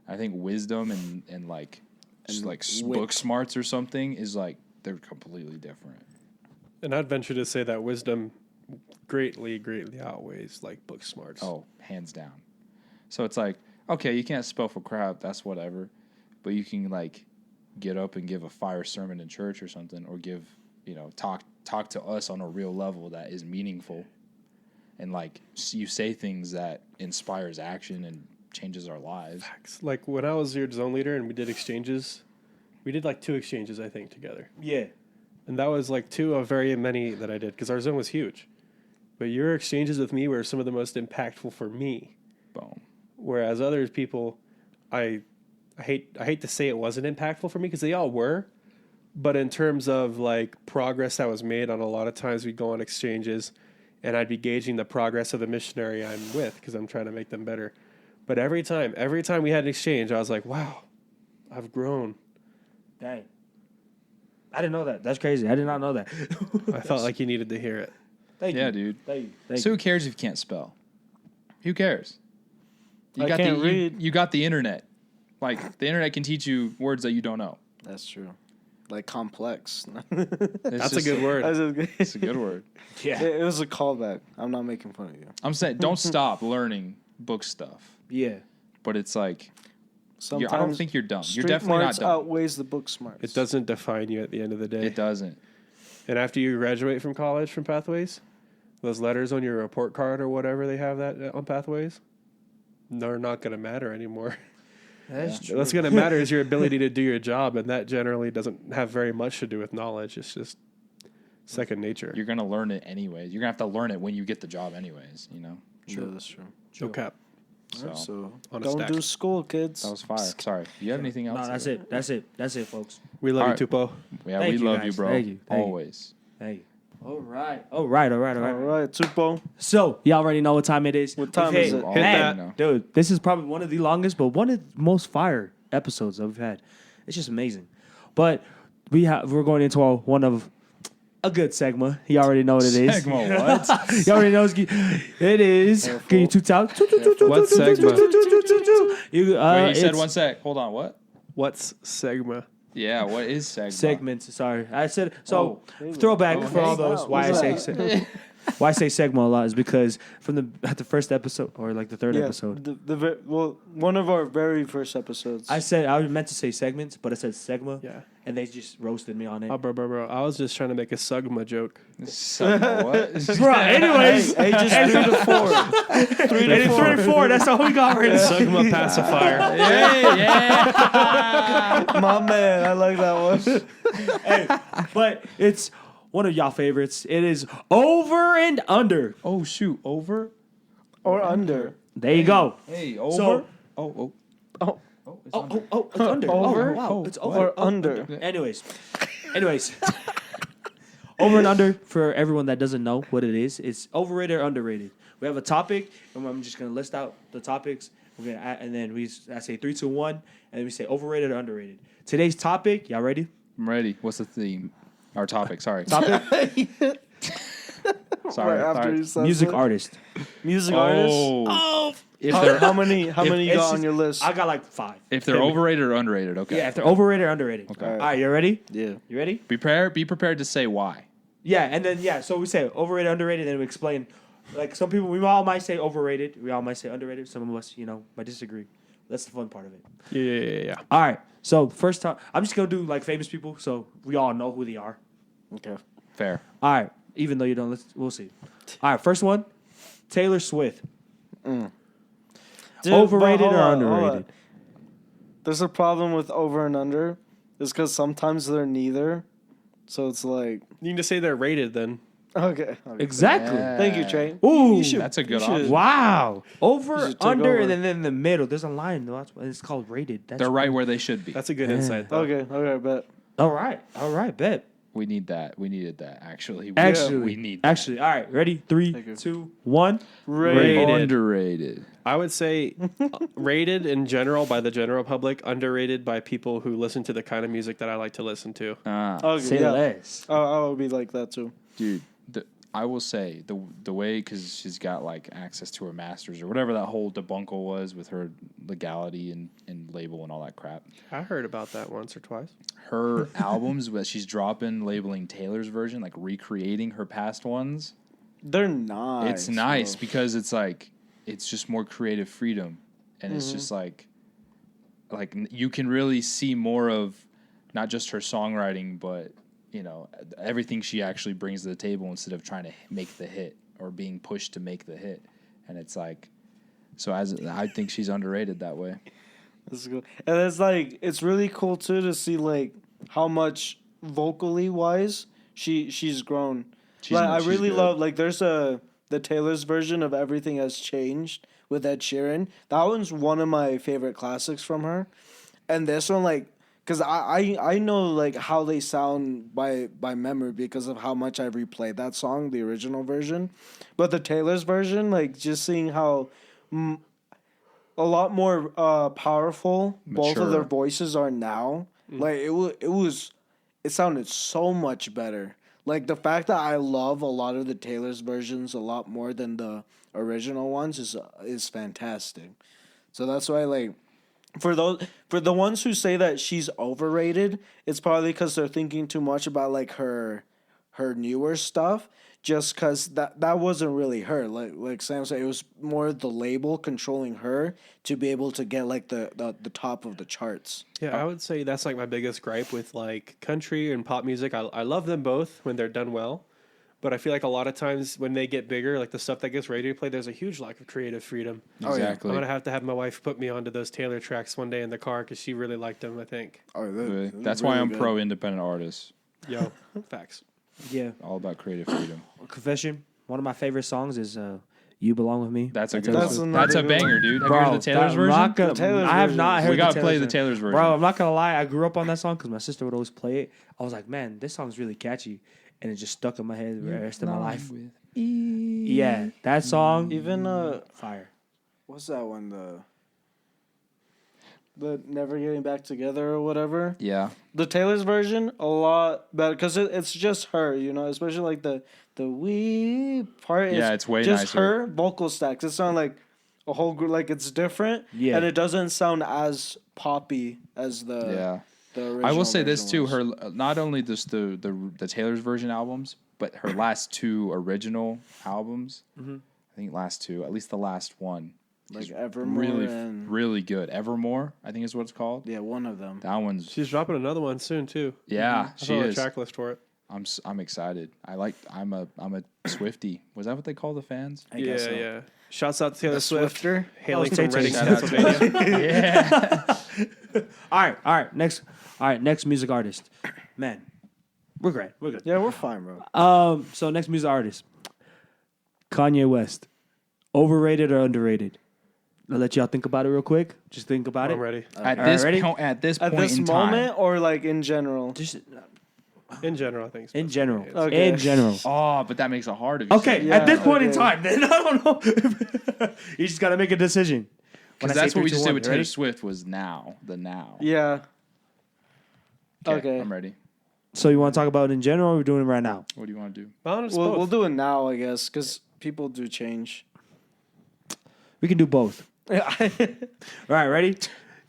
I think wisdom and like book smarts or something is like they're completely different. And I'd venture to say that wisdom greatly outweighs like book smarts. Oh, hands down. So it's like, okay, you can't spell for crap, that's whatever, but you can like get up and give a fire sermon in church or something, or give, you know, talk to us on a real level that is meaningful, and like you say things that inspires action and changes our lives. Like when I was your zone leader and we did exchanges, we did like 2 exchanges, I think, together. Yeah. And that was like 2 of very many that I did because our zone was huge. But your exchanges with me were some of the most impactful for me. Boom. Whereas other people, I hate to say it wasn't impactful for me because they all were. But in terms of like progress that was made, on a lot of times we'd go on exchanges and I'd be gauging the progress of the missionary I'm with because I'm trying to make them better. But every time we had an exchange, I was like, wow, I've grown. Dang. I didn't know that. That's crazy. I did not know that. I felt like you needed to hear it. Thank you. Yeah, dude. Thank you. So who cares if you can't spell? Who cares? I can't read. You got the internet. Like, the internet can teach you words that you don't know. That's true. Like complex. That's a good word. It's a good word. Yeah. It was a callback. I'm not making fun of you. I'm saying don't stop learning book stuff. Yeah. But it's like, Sometimes I don't think you're dumb. You're street definitely not smarts dumb. outweighs the book smarts. It doesn't define you at the end of the day. It doesn't. And after you graduate from college from Pathways, those letters on your report card or whatever they have that on Pathways, they're not going to matter anymore. That's true. What's going to matter is your ability to do your job, and that generally doesn't have very much to do with knowledge. It's just second nature. You're going to learn it anyways. You're going to have to learn it when you get the job anyways, you know? True. Yeah, that's true. No cap. So On a don't stack. do school, kids. That was fire. Sorry. You have anything else? No, that's it. That's it, folks. We love All you, Tupo. Yeah, Thank we you, love guys. you, bro. Thank you. Always. Hey. All right. All All right, Tupo. So, y'all already know what time it is. What time Okay, is it? Hit man, that. dude, this is probably one of the longest, but one of the most fire episodes that we've had. It's just amazing. But we're going into one of a good segment. You already know what it is. Segment what? You already know it is. Careful. Can you two out? What segment? Wait, you said it's 1 sec. Hold on, what? What's Segma? Yeah, what is segment? segments. Sorry, I said so. Throwback for all those. wow. Why I What's say why I say segment a lot is because at the first episode or like the third episode, One of our very first episodes. I meant to say segments, but I said segma. Yeah. And they just roasted me on it. Oh, bro. I was just trying to make a Sugma joke. Segment what? Bro, anyways. Hey, just 3 to 4. 3 to 4. 3 and 4, that's all we got right now. Sugma pacifier. yeah. My man, I like that one. Hey, but it's one of y'all favorites. It is Over and Under. Oh, shoot. Over? Or under. There you go. Hey, over? So- oh. Oh, Oh, it's under. It's under. Over? Oh, wow. Oh, It's over. or under. Anyways. Over and under, for everyone that doesn't know what it is, it's overrated or underrated. We have a topic, and I'm just going to list out the topics. We're gonna and then I say 3, 2, 1, and then we say overrated or underrated. Today's topic, y'all ready? I'm ready. What's the theme? Our topic, sorry. Topic, Sorry. Right after sorry. he says music it. artist. Music artists. Oh. If How they're many you It's got just- on your list? I got like 5. if they're overrated or underrated, okay. Yeah, if they're overrated or underrated. Okay. All right, you ready? Yeah. You ready? Be prepared to say why. Yeah, and then so we say overrated, underrated, then we explain Like some people, we all might say overrated. We all might say underrated. Some of us, might disagree. That's the fun part of it. Yeah. All right. So first time, I'm just gonna do like famous people, so we all know who they are. Okay. Fair. All right. Even though you don't, we'll see. All right. First one, Taylor Swift. Dude, Overrated but hold or on, underrated? There's a problem with over and under. It's because sometimes they're neither. So it's like, You can just say they're rated then. okay. Exactly. Yeah. Thank you, Trey. Ooh, That's a good you should- option. wow. Over, should take under, over. and then in the middle. There's a line though. That's why it's called rated. That's They're right where they should be. That's a good insight, though. Okay, bet. All right. Bet. We need that. We needed that. Actually, Actually, we need that. Actually, all right. Ready? 3, Thank you. 2, 1. Rated. Underrated. I would say rated in general by the general public, underrated by people who listen to the kind of music that I like to listen to. Okay, Say yeah. less. I would be like that too. Dude, I will say the way, because she's got like access to her masters or whatever that whole debacle was with her legality and label and all that crap. I heard about that once or twice. Her albums that she's dropping, labeling Taylor's version, like recreating her past ones. They're nice. It's nice bro. because it's like it's just more creative freedom, and it's just like you can really see more of not just her songwriting, but everything she actually brings to the table instead of trying to make the hit or being pushed to make the hit. And it's like, I think she's underrated that way. That's good. And it's like it's really cool too to see like how much vocally wise she's grown. She's really good. love like there's the Taylor's version of Everything Has Changed with Ed Sheeran. That one's one of my favorite classics from her. And this one like because I know like how they sound by memory because of how much I replayed that song, the original version. But the Taylor's version, like just seeing how a lot more powerful both of their Mature. voices are now. Like it sounded so much better. Like the fact that I love a lot of the Taylor's versions a lot more than the original ones is fantastic. So that's why like for the ones who say that she's overrated, it's probably because they're thinking too much about like her newer stuff. Just because that wasn't really her. Like Sam said, it was more the label controlling her to be able to get like the top of the charts. Yeah, I would say that's like my biggest gripe with like country and pop music. I love them both when they're done well, but I feel like a lot of times when they get bigger, like the stuff that gets radio play, there's a huge lack of creative freedom. Exactly. I'm gonna have my wife put me onto those Taylor tracks one day in the car because she really liked them. I think. Oh, Really. That's why I'm pro independent artists. Yo, facts. Yeah. All about creative freedom. Confession. One of my favorite songs is "You Belong with Me." That's a good That's one. another That's a good banger, one. dude. Have you heard the Taylor's I'm version? not gonna- The Taylor's I have version not is- heard. We gotta the play Taylor's the version. Taylor's version. Bro, I'm not gonna lie. I grew up on that song because my sister would always play it. I was like, man, this song's really catchy, and it just stuck in my head the rest of my life. Yeah, that song. Even Fire. what's that one the Never Getting Back Together or whatever. Yeah. The Taylor's version a lot better because it's just her, especially like the we part. Yeah, it's way just nicer. her vocal stacks. It sounds like a whole group, like it's different. Yeah. and it doesn't sound as poppy as the Yeah. The original I will say this version too: was. her not only just the Taylor's version albums, but her last two original albums. I think last two, at least the last one, Like is Evermore really and- really good. Evermore, I think is what it's called. Yeah, one of them. That one's She's dropping another one soon too. yeah, I she saw the is. track list for it. I'm excited. I'm a Swiftie. Was that what they call the fans? I guess so. Yeah. Shouts out to Taylor Swift, Swifter. hailing Oh, from stay Reading, tuned. Pennsylvania. Yeah. All right. Next music artist. Man, we're great. We're good. Yeah, we're fine, bro. So next music artist, Kanye West. Overrated or underrated? I'll let y'all think about it real quick. Just think about I'm it. ready. At All this right, ready? point, at this At point this in moment, time. or like in general. Just In general, I think. it's in best. general. Okay. In general. Oh, but that makes it hard. If you Okay, say- at this Yeah, point in okay. time, then I don't know. You just gotta make a decision. When Because I say that's what 3, we 2, just 1, did with Taylor ready? Swift was now. Yeah. Okay. I'm ready. So you want to talk about it in general, or we're doing it right now? What do you want to do? We'll do it now, I guess, because people do change. We can do both. All right, ready?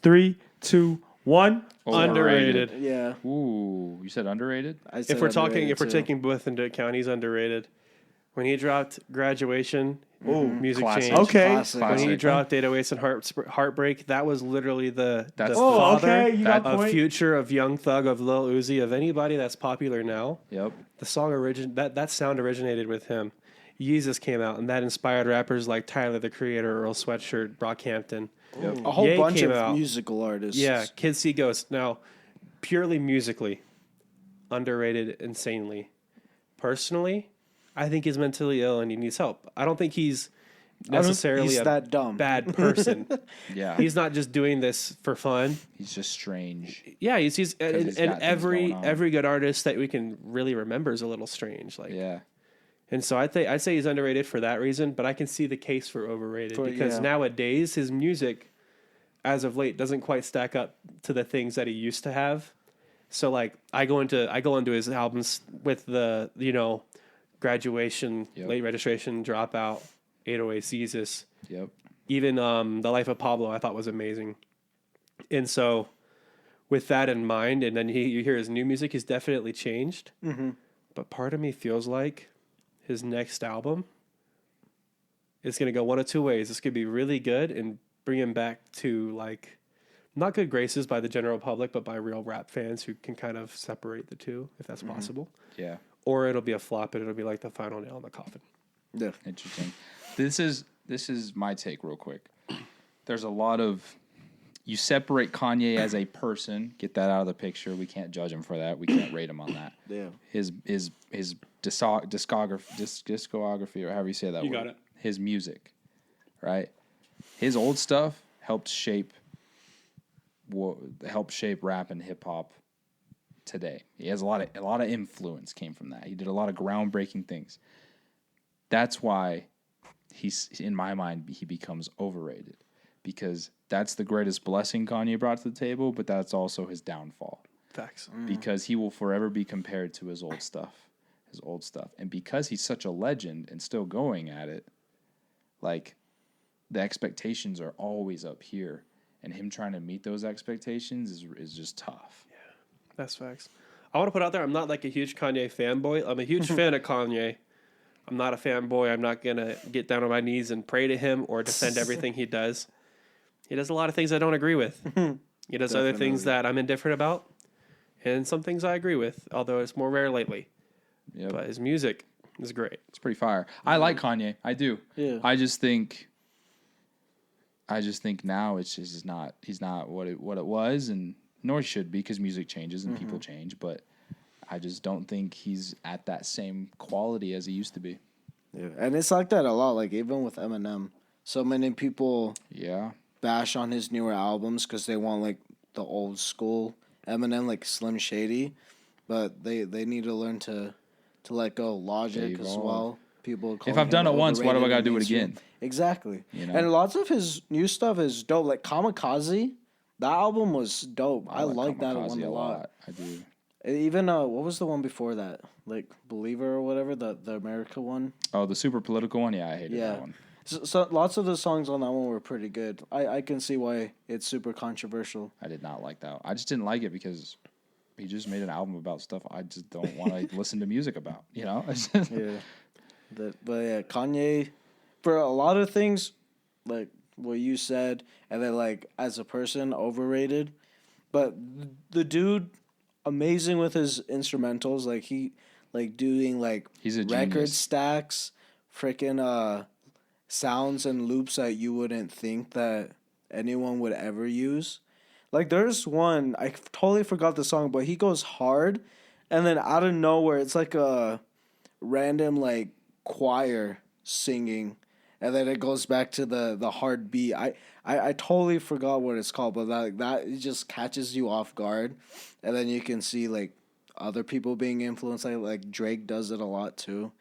3, 2, 1. Underrated. Yeah. Ooh, you said underrated? I said If we're underrated, taking too. both into account, he's underrated. When he dropped Graduation, music Classic. changed. Okay. Classic. When he Classic. dropped 808s and Heartbreak, that was literally the That's- Oh, father okay. You got of point. Future, of Young Thug, of Lil Uzi, of anybody that's popular now. Yep. The song that sound originated with him. Yeezus came out, and that inspired rappers like Tyler, the Creator, Earl Sweatshirt, Brockhampton. Yep. A whole Ye bunch came of out. musical artists. Yeah, Kids See Ghosts. Now, purely musically, underrated insanely. Personally, I think he's mentally ill and he needs help. I don't think he's necessarily he's a that dumb. bad person. Yeah. He's not just doing this for fun. He's just strange. Yeah, he's he's and got things every going on. every good artist that we can really remember is a little strange. Like, Yeah. and so I'd say he's underrated for that reason, but I can see the case for overrated because nowadays his music, as of late, doesn't quite stack up to the things that he used to have. So like I go into his albums with the Graduation, Yep. Late Registration, Dropout, 808 Jesus. Yep. Even The Life of Pablo I thought was amazing. And so with that in mind, and then you hear his new music, he's definitely changed. Mm-hmm. But part of me feels like his next album is going to go one of two ways. It's going to be really good and bring him back to like not good graces by the general public, but by real rap fans who can kind of separate the two, if that's possible. Yeah. Or it'll be a flop and it'll be like the final nail in the coffin. Yeah. Interesting. This is my take real quick. There's a lot of you separate Kanye as a person, get that out of the picture. We can't judge him for that. We can't rate him on that. Yeah. His discography or however you say that You word. got it. His music, right? His old stuff helped shape rap and hip hop today. He has a lot of influence came from that. He did a lot of groundbreaking things. That's why he's, in my mind, he becomes overrated because that's the greatest blessing Kanye brought to the table, but that's also his downfall Facts. because he will forever be compared to his old stuff. And because he's such a legend and still going at it, like the expectations are always up here, and him trying to meet those expectations is just tough. That's facts. I want to put out there, I'm not like a huge Kanye fanboy. I'm a huge fan of Kanye. I'm not a fanboy. I'm not going to get down on my knees and pray to him or defend everything he does. He does a lot of things I don't agree with. He does other things that I'm indifferent about, and some things I agree with, although it's more rare lately. Yep. But his music is great. It's pretty fire. I like Kanye. I do. Yeah. I just think now it's just not. He's not what it was, and nor should be because music changes and people change. But I just don't think he's at that same quality as he used to be. Yeah. And it's like that a lot. Like even with Eminem, so many people Yeah. bash on his newer albums because they want like the old school Eminem, like Slim Shady, but they need to learn to let go. Logic as Evolve. well. People. If I've done it once, why do I gotta do it mainstream. again? Exactly. You know? And lots of his new stuff is dope. Like Kamikaze, that album was dope. I like that Kamikaze one a lot. I do. Even what was the one before that? Like Believer or whatever, the America one. Oh, the super political one. Yeah, I hated Yeah. that one. So lots of the songs on that one were pretty good. I can see why it's super controversial. I did not like that. I just didn't like it because he just made an album about stuff I just don't want to listen to music about. You know? Yeah. But yeah, Kanye, for a lot of things, like what you said, and then like as a person, overrated. But the dude, amazing with his instrumentals. Like he, like doing like He's a record genius. stacks, freaking sounds and loops that you wouldn't think that anyone would ever use. Like there's one, I totally forgot the song, but he goes hard, and then out of nowhere, it's like a random like choir singing, and then it goes back to the hard beat. I totally forgot what it's called, but that it just catches you off guard, and then you can see like other people being influenced. Like Drake does it a lot too.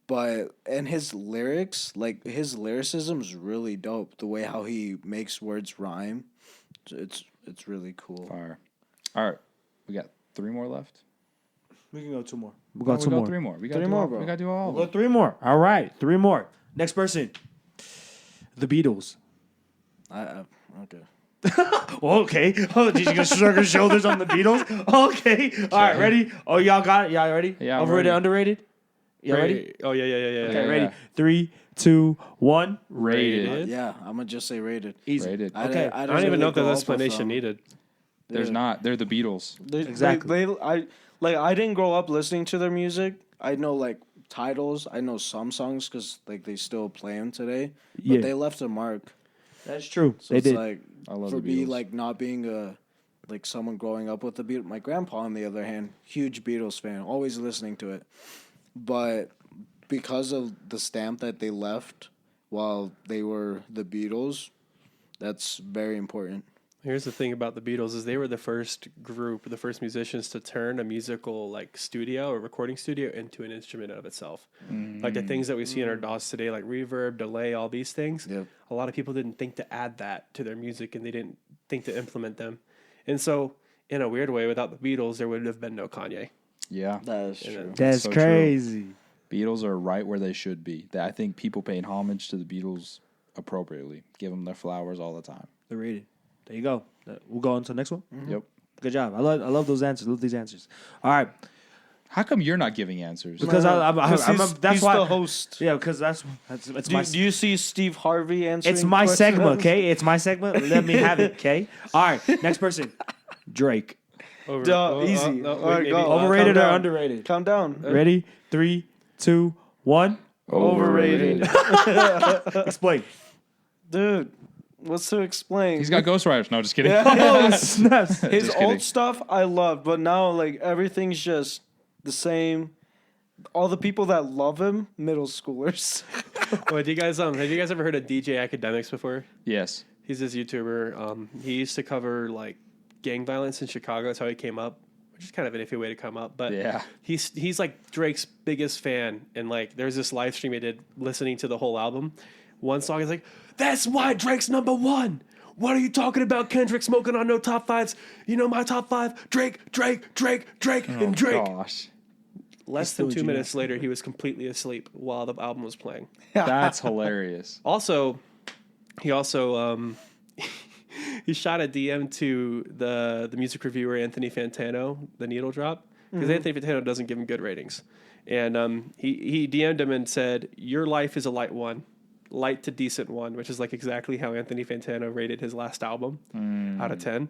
But and his lyrics, like his lyricism is really dope. The way how he makes words rhyme, it's really cool. Fire. All right, we got 3 more left. We can go 2 more. We'll Oh, go 2 more. 3 more. We got 3 do more, all, bro. We got to do all. We'll of go them. 3 more. All right, 3 more. Next person. The Beatles. Okay. Okay. Oh, did you go shrug your shoulders on the Beatles? Okay. All right, ready? Oh, y'all got it? Y'all ready? Yeah, I'm Overrated, ready. underrated? You ready? Oh yeah. Okay, Yeah. ready. 3, 2, 1. Rated. Yeah, I'm gonna just say rated. Easy. Rated. Okay. I don't even know if grow there's up with explanation them. needed. There's Yeah. not. They're the Beatles. Exactly. I didn't grow up listening to their music. I know like titles. I know some songs because like they still play them today. But Yeah. they left a mark. That's true. So They it's did. like I love for the me Beatles. like not being a like someone growing up with the Beatles. My grandpa, on the other hand, huge Beatles fan, always listening to it. But because of the stamp that they left while they were the Beatles, that's very important. Here's the thing about the Beatles is they were the first group, the first musicians to turn a musical like studio or recording studio into an instrument of itself. Like the things that we see in our DAWs today, like reverb, delay, all these things. Yep. A lot of people didn't think to add that to their music and they didn't think to implement them. And so in a weird way, without the Beatles, there would have been no Kanye. Yeah. That is true. That's so true. crazy. Beatles are right where they should be. I think people paying homage to the Beatles appropriately. Give them their flowers all the time. They're rated. There you go. We'll go on to the next one. Yep. Good job. I love those answers. Love these answers. All right. How come you're not giving answers? Because I'm that's he's why the host. Yeah, because that's it's my Do you see Steve Harvey answering? it's my questions? segment, okay? It's my segment. Let me have it, okay? All right. Next person. Drake. Easy. no, All right, maybe- go. Overrated Calm or down. underrated? Calm down. Ready? 3, 2, 1. Overrated. Explain. Dude, what's to explain? He's got ghostwriters. No, just kidding. Oh, snaps. His Just kidding. old stuff I loved, but now like everything's just the same. All the people that love him, middle schoolers. Well, do you guys have you guys ever heard of DJ Academics before? Yes. He's this YouTuber. He used to cover like gang violence in Chicago. That's how he came up, which is kind of an iffy way to come up. But Yeah. he's like Drake's biggest fan, and like there's this live stream he did listening to the whole album. One song is like, "That's why Drake's number one. What are you talking about, Kendrick smoking on no top fives? You know my top five: Drake, and Drake." Gosh. Less than 2 minutes later, he was completely asleep while the album was playing. That's hilarious. Also, he he shot a DM to the music reviewer Anthony Fantano, the Needle Drop, because Anthony Fantano doesn't give him good ratings, and he DM'd him and said, "Your life is a light one, light to decent one," which is like exactly how Anthony Fantano rated his last album out of 10.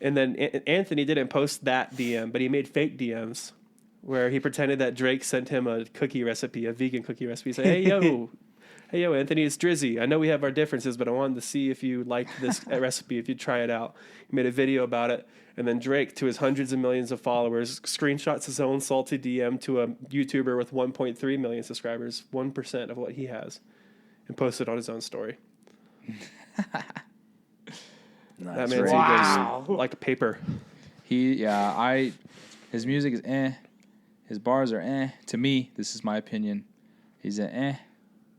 And then Anthony didn't post that DM, but he made fake DMs where he pretended that Drake sent him a cookie recipe, a vegan cookie recipe. Say, hey yo, Anthony, it's Drizzy. I know we have our differences, but I wanted to see if you liked this recipe, if you'd try it out. He made a video about it. And then Drake, to his hundreds of millions of followers, screenshots his own salty DM to a YouTuber with 1.3 million subscribers, 1% of what he has, and posted on his own story. That man's Wow. ego is like paper. His music is eh. His bars are eh. To me, this is my opinion. He's an eh.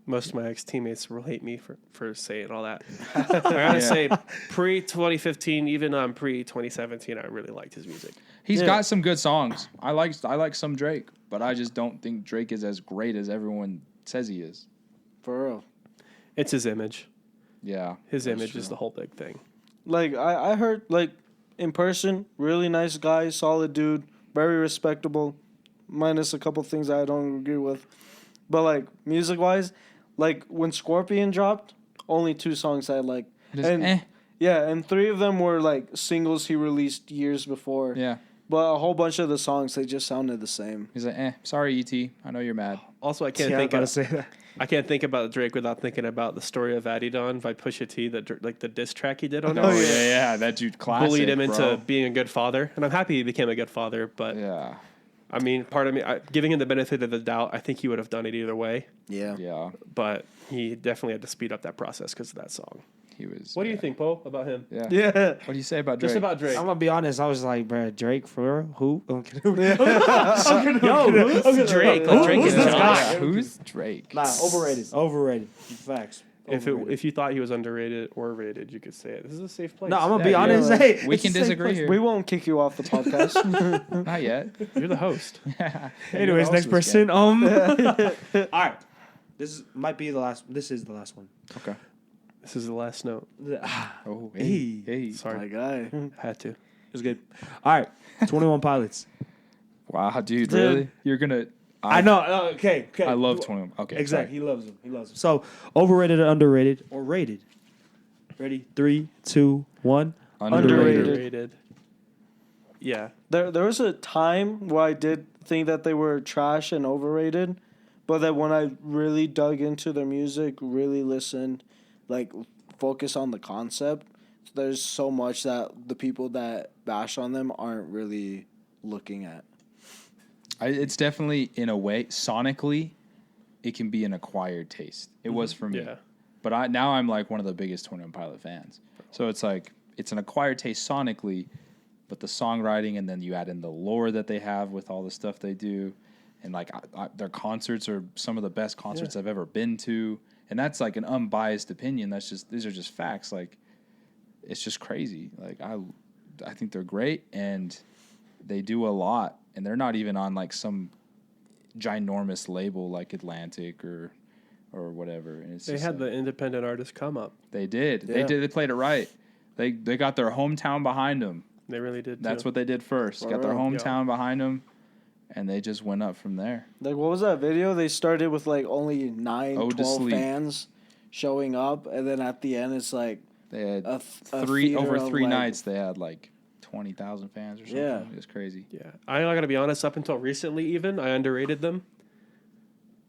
Most of my ex-teammates will hate me for saying all that. I gotta say, pre-2015, even pre-2017, I really liked his music. He's got some good songs. I like some Drake, but I just don't think Drake is as great as everyone says he is. For real. It's his image. Yeah. His image is the whole big thing. Like I heard like in person, really nice guy, solid dude, very respectable, minus a couple things I don't agree with. But like music wise, like when Scorpion dropped, only 2 songs I liked. Just And eh. yeah, and 3 of them were like singles he released years before. Yeah. But a whole bunch of the songs they just sounded the same. He's like, eh. Sorry, E.T. I know you're mad. Also, I can't think about Drake without thinking about the story of Adidon by Pusha T, the diss track he did on it. Oh, yeah. That dude classic, Bullied him bro. into being a good father, and I'm happy he became a good father. But Yeah. I mean, part of me, giving him the benefit of the doubt, I think he would have done it either way. Yeah. Yeah. But he definitely had to speed up that process because of that song. He was. What do you think, Poe, about him? Yeah. Yeah. What do you say about Drake? Just about Drake. I'm gonna be honest. I was like, bro, Drake for real? Who? Yo, who's Drake? Like, Drake Who's is this Josh. guy? Who's Drake? Nah, overrated. Facts. Overrated. If you thought he was underrated or rated, you could say it. This is a safe place. No, I'm gonna Yeah, be honest. Hey, We it's can a safe disagree place. here. We won't kick you off the podcast. Not yet. You're the host. Anyways, next person. All right. This might be the last. This is the last one. Okay. This is the last note. Oh, Hey. hey. Sorry, My guy. had to. It was good. All right. 21 Pilots. Wow, dude, Dude. really? You're gonna I know. Okay. I love 21. Okay, Exactly. sorry. He loves him. He loves him. So overrated or underrated or rated? Ready? 3, 2, 1. Underrated. Underrated. Yeah. There was a time where I did think that they were trash and overrated, but that when I really dug into their music, really listened, like focus on the concept, there's so much that the people that bash on them aren't really looking at. It's definitely, in a way, sonically, it can be an acquired taste. It was for me. Yeah. But I'm like one of the biggest 21 Pilot fans. So it's like, it's an acquired taste sonically, but the songwriting, and then you add in the lore that they have with all the stuff they do. And like their concerts are some of the best concerts I've ever been to. And that's like an unbiased opinion. These are just facts. Like, it's just crazy. Like, I think they're great, and they do a lot. And they're not even on like some ginormous label like Atlantic or whatever. And it's They had the independent artists come up. They did. Yeah. They played it right. They got their hometown behind them. They really did. That's too. what they did first. Got their hometown behind them, and they just went up from there. Like, what was that video? They started with like only 9, Ode to 12 Sleep. fans showing up, and then at the end it's like They had a three theater of, like- nights. They had like 20,000 fans or something. Yeah. It was crazy. Yeah, I'm not gonna be honest. Up until recently, even I underrated them,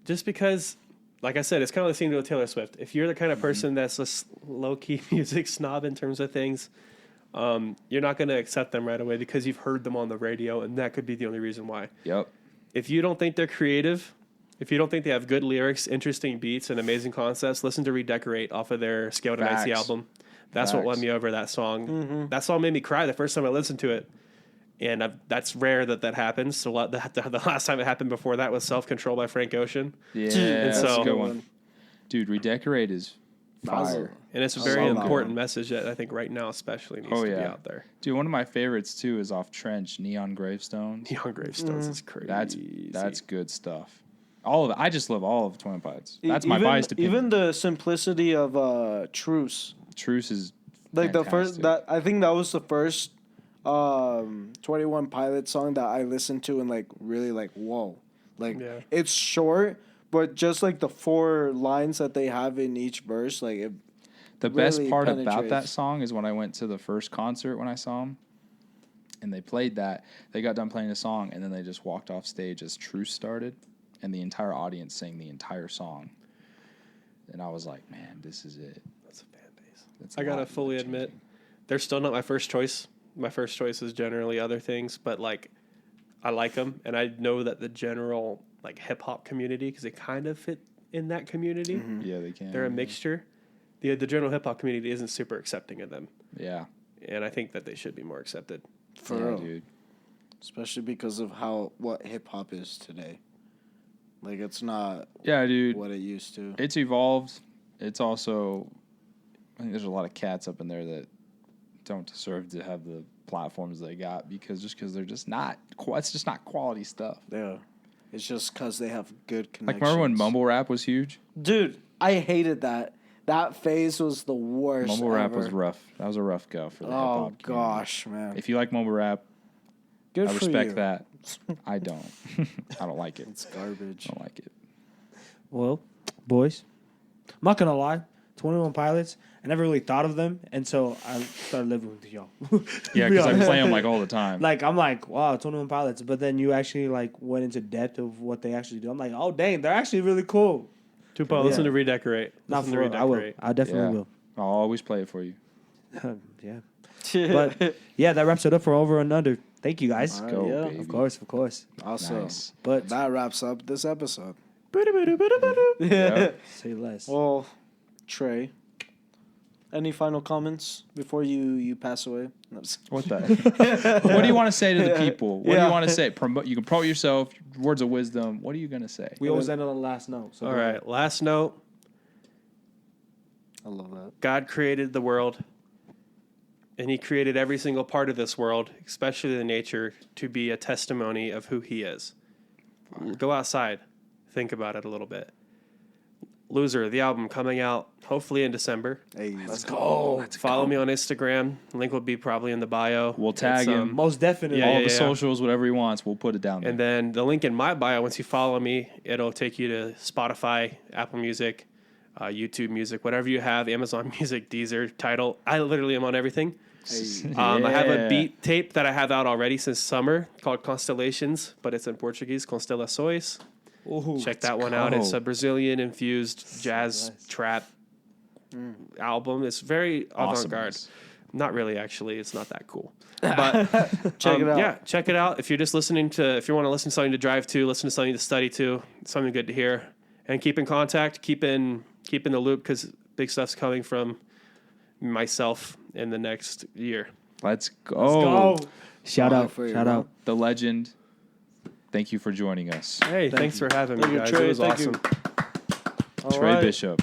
just because, like I said, it's kind of the same with Taylor Swift. If you're the kind of person that's a low key music snob in terms of things, you're not gonna accept them right away because you've heard them on the radio, and that could be the only reason why. Yep. If you don't think they're creative, if you don't think they have good lyrics, interesting beats, and amazing concepts, listen to Redecorate off of their Scale to Icy Facts. album. That's what won Facts. me over that song. Mm-hmm. That song made me cry the first time I listened to it. And that's rare that happens. So the last time it happened before that was Self Control by Frank Ocean. Yeah, And that's so- a good one. Dude, Redecorate is fire. And it's a I very love that important one. message that I think right now especially needs Oh, to be yeah. out there. Dude, one of my favorites too is off Trench, Neon Gravestones. Neon Gravestones is crazy. That's good stuff. All of it. I just love all of 21 Pilots. That's my biased opinion. Even the simplicity of Truce. Truce is Like the first fantastic. I think that was the first 21 Pilot song that I listened to and like really like whoa. Like Yeah. it's short, but just like the 4 lines that they have in each verse, like it The best really part about that penetrates. song is when I went to the first concert when I saw them, and they played that. They got done playing the song, and then they just walked off stage as Truce started, and the entire audience sang the entire song. And I was like, man, this is it. That's a fan base. That's I gotta life fully admit, changing. they're still not my first choice. My first choice is generally other things, but like I like them, and I know that the general like hip hop community, because they kind of fit in that community. Mm-hmm. Yeah, they can. They're a mixture. The general hip hop community isn't super accepting of them, Yeah. and I think that they should be more accepted. for Yeah, real. dude. Especially because of what hip hop is today. Like it's not Yeah, dude. what it used to. It's evolved. It's also, I think there's a lot of cats up in there that don't deserve to have the platforms they got because they're just not. It's just not quality stuff. Yeah. It's just because they have good Like connections. remember when mumble rap was huge? Dude, I hated that. That phase was the worst. Mumble rap was ever. rough. That was a rough go for the hip Oh hop. community. gosh, man. If you like mumble rap, Good I for respect you. that. I don't. I don't like it. It's garbage. I don't like it. Well, boys, I'm not gonna lie. 21 Pilots. I never really thought of them until I started living with y'all. Yeah, because I play them like all the time. Like I'm like, wow, 21 Pilots. But then you actually like went into depth of what they actually do. I'm like, oh dang, they're actually really cool. Tupac, listen to Redecorate. Not Listen for to real. I will. Redecorate. I definitely Yeah. I'll always play it for you. will. Yeah. But yeah, that wraps it up for Over and Under. Thank you guys. All right, Go, yeah. baby. Of course. Also, Nice. But that wraps up this episode. Yeah. say less. Well, Trey, any final comments before you pass away? No, just- What the? What do you want to say to the people? What do Yeah. you want to say? You can promote yourself. Words of wisdom. What are you gonna say? We always end on the last note. So All go right, ahead. last note. I love that. God created the world, and He created every single part of this world, especially the nature, to be a testimony of who He is. Go outside, think about it a little bit. Loser, the album coming out hopefully in December. Hey, Let's go. Follow me on Instagram. Link will be probably in the bio. We'll tag It's, him. Most definitely. All the socials, whatever he wants, we'll put it down there. And then the link in my bio, once you follow me, it'll take you to Spotify, Apple Music, YouTube Music, whatever you have, Amazon Music, Deezer, Tidal. I literally am on everything. I have a beat tape that I have out already since summer called Constellations, but it's in Portuguese, Constelações. Ooh, Check that one out. It's a Brazilian infused jazz trap album. It's very avant-garde. Not really, actually. It's not that cool. But check it out. Yeah, check it out. If you're just listening to, if you want to listen to something to drive to, listen to something to study to, something good to hear, and keep in contact, keep in the loop because big stuff's coming from myself in the next year. Let's go. Let's go. Shout out. Shout out. The legend. Thank you for joining us. Hey, thanks for having me, guys. Trey, It was awesome. Trey Bishop.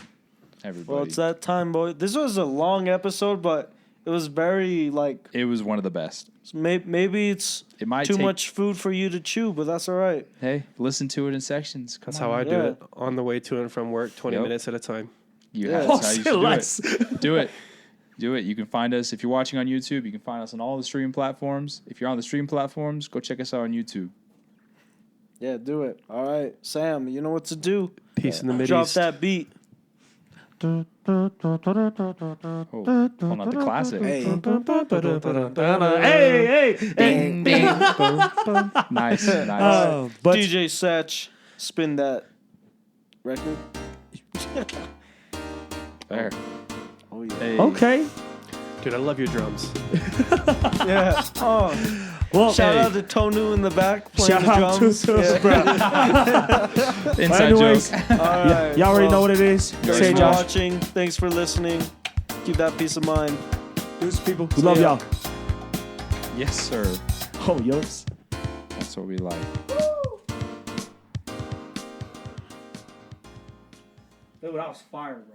Everybody. Well, it's that time, boy. This was a long episode, but it was very, like... It was one of the best. Maybe it's It might too take- much food for you to chew, but that's all right. Hey, listen to it in sections. That's how I do it on the way to and from work, 20 minutes at a time. That's how you should less. do it. Do it. Do it. You can find us. If you're watching on YouTube, you can find us on all the streaming platforms. If you're on the streaming platforms, go check us out on YouTube. Yeah, do it. All right. Sam, you know what to do. Peace in the Mideast. Drop that beat. Oh, pulling out the classic. Hey. Hey. Ding, ding. Nice. But DJ Satch, spin that record. There. Oh, yeah. Hey. okay. Dude, I love your drums. Yeah. Oh. Well, Shout out to Tonu in the back playing shout the out drums. to bro. Inside anyways, joke. All right. Y'all already know what it is. Thanks Say, for Josh. watching. Thanks for listening. Keep that peace of mind. Deuce, people. We love ya. y'all. Yes, sir. Oh, yours. That's what we like. Dude, that was fire, bro.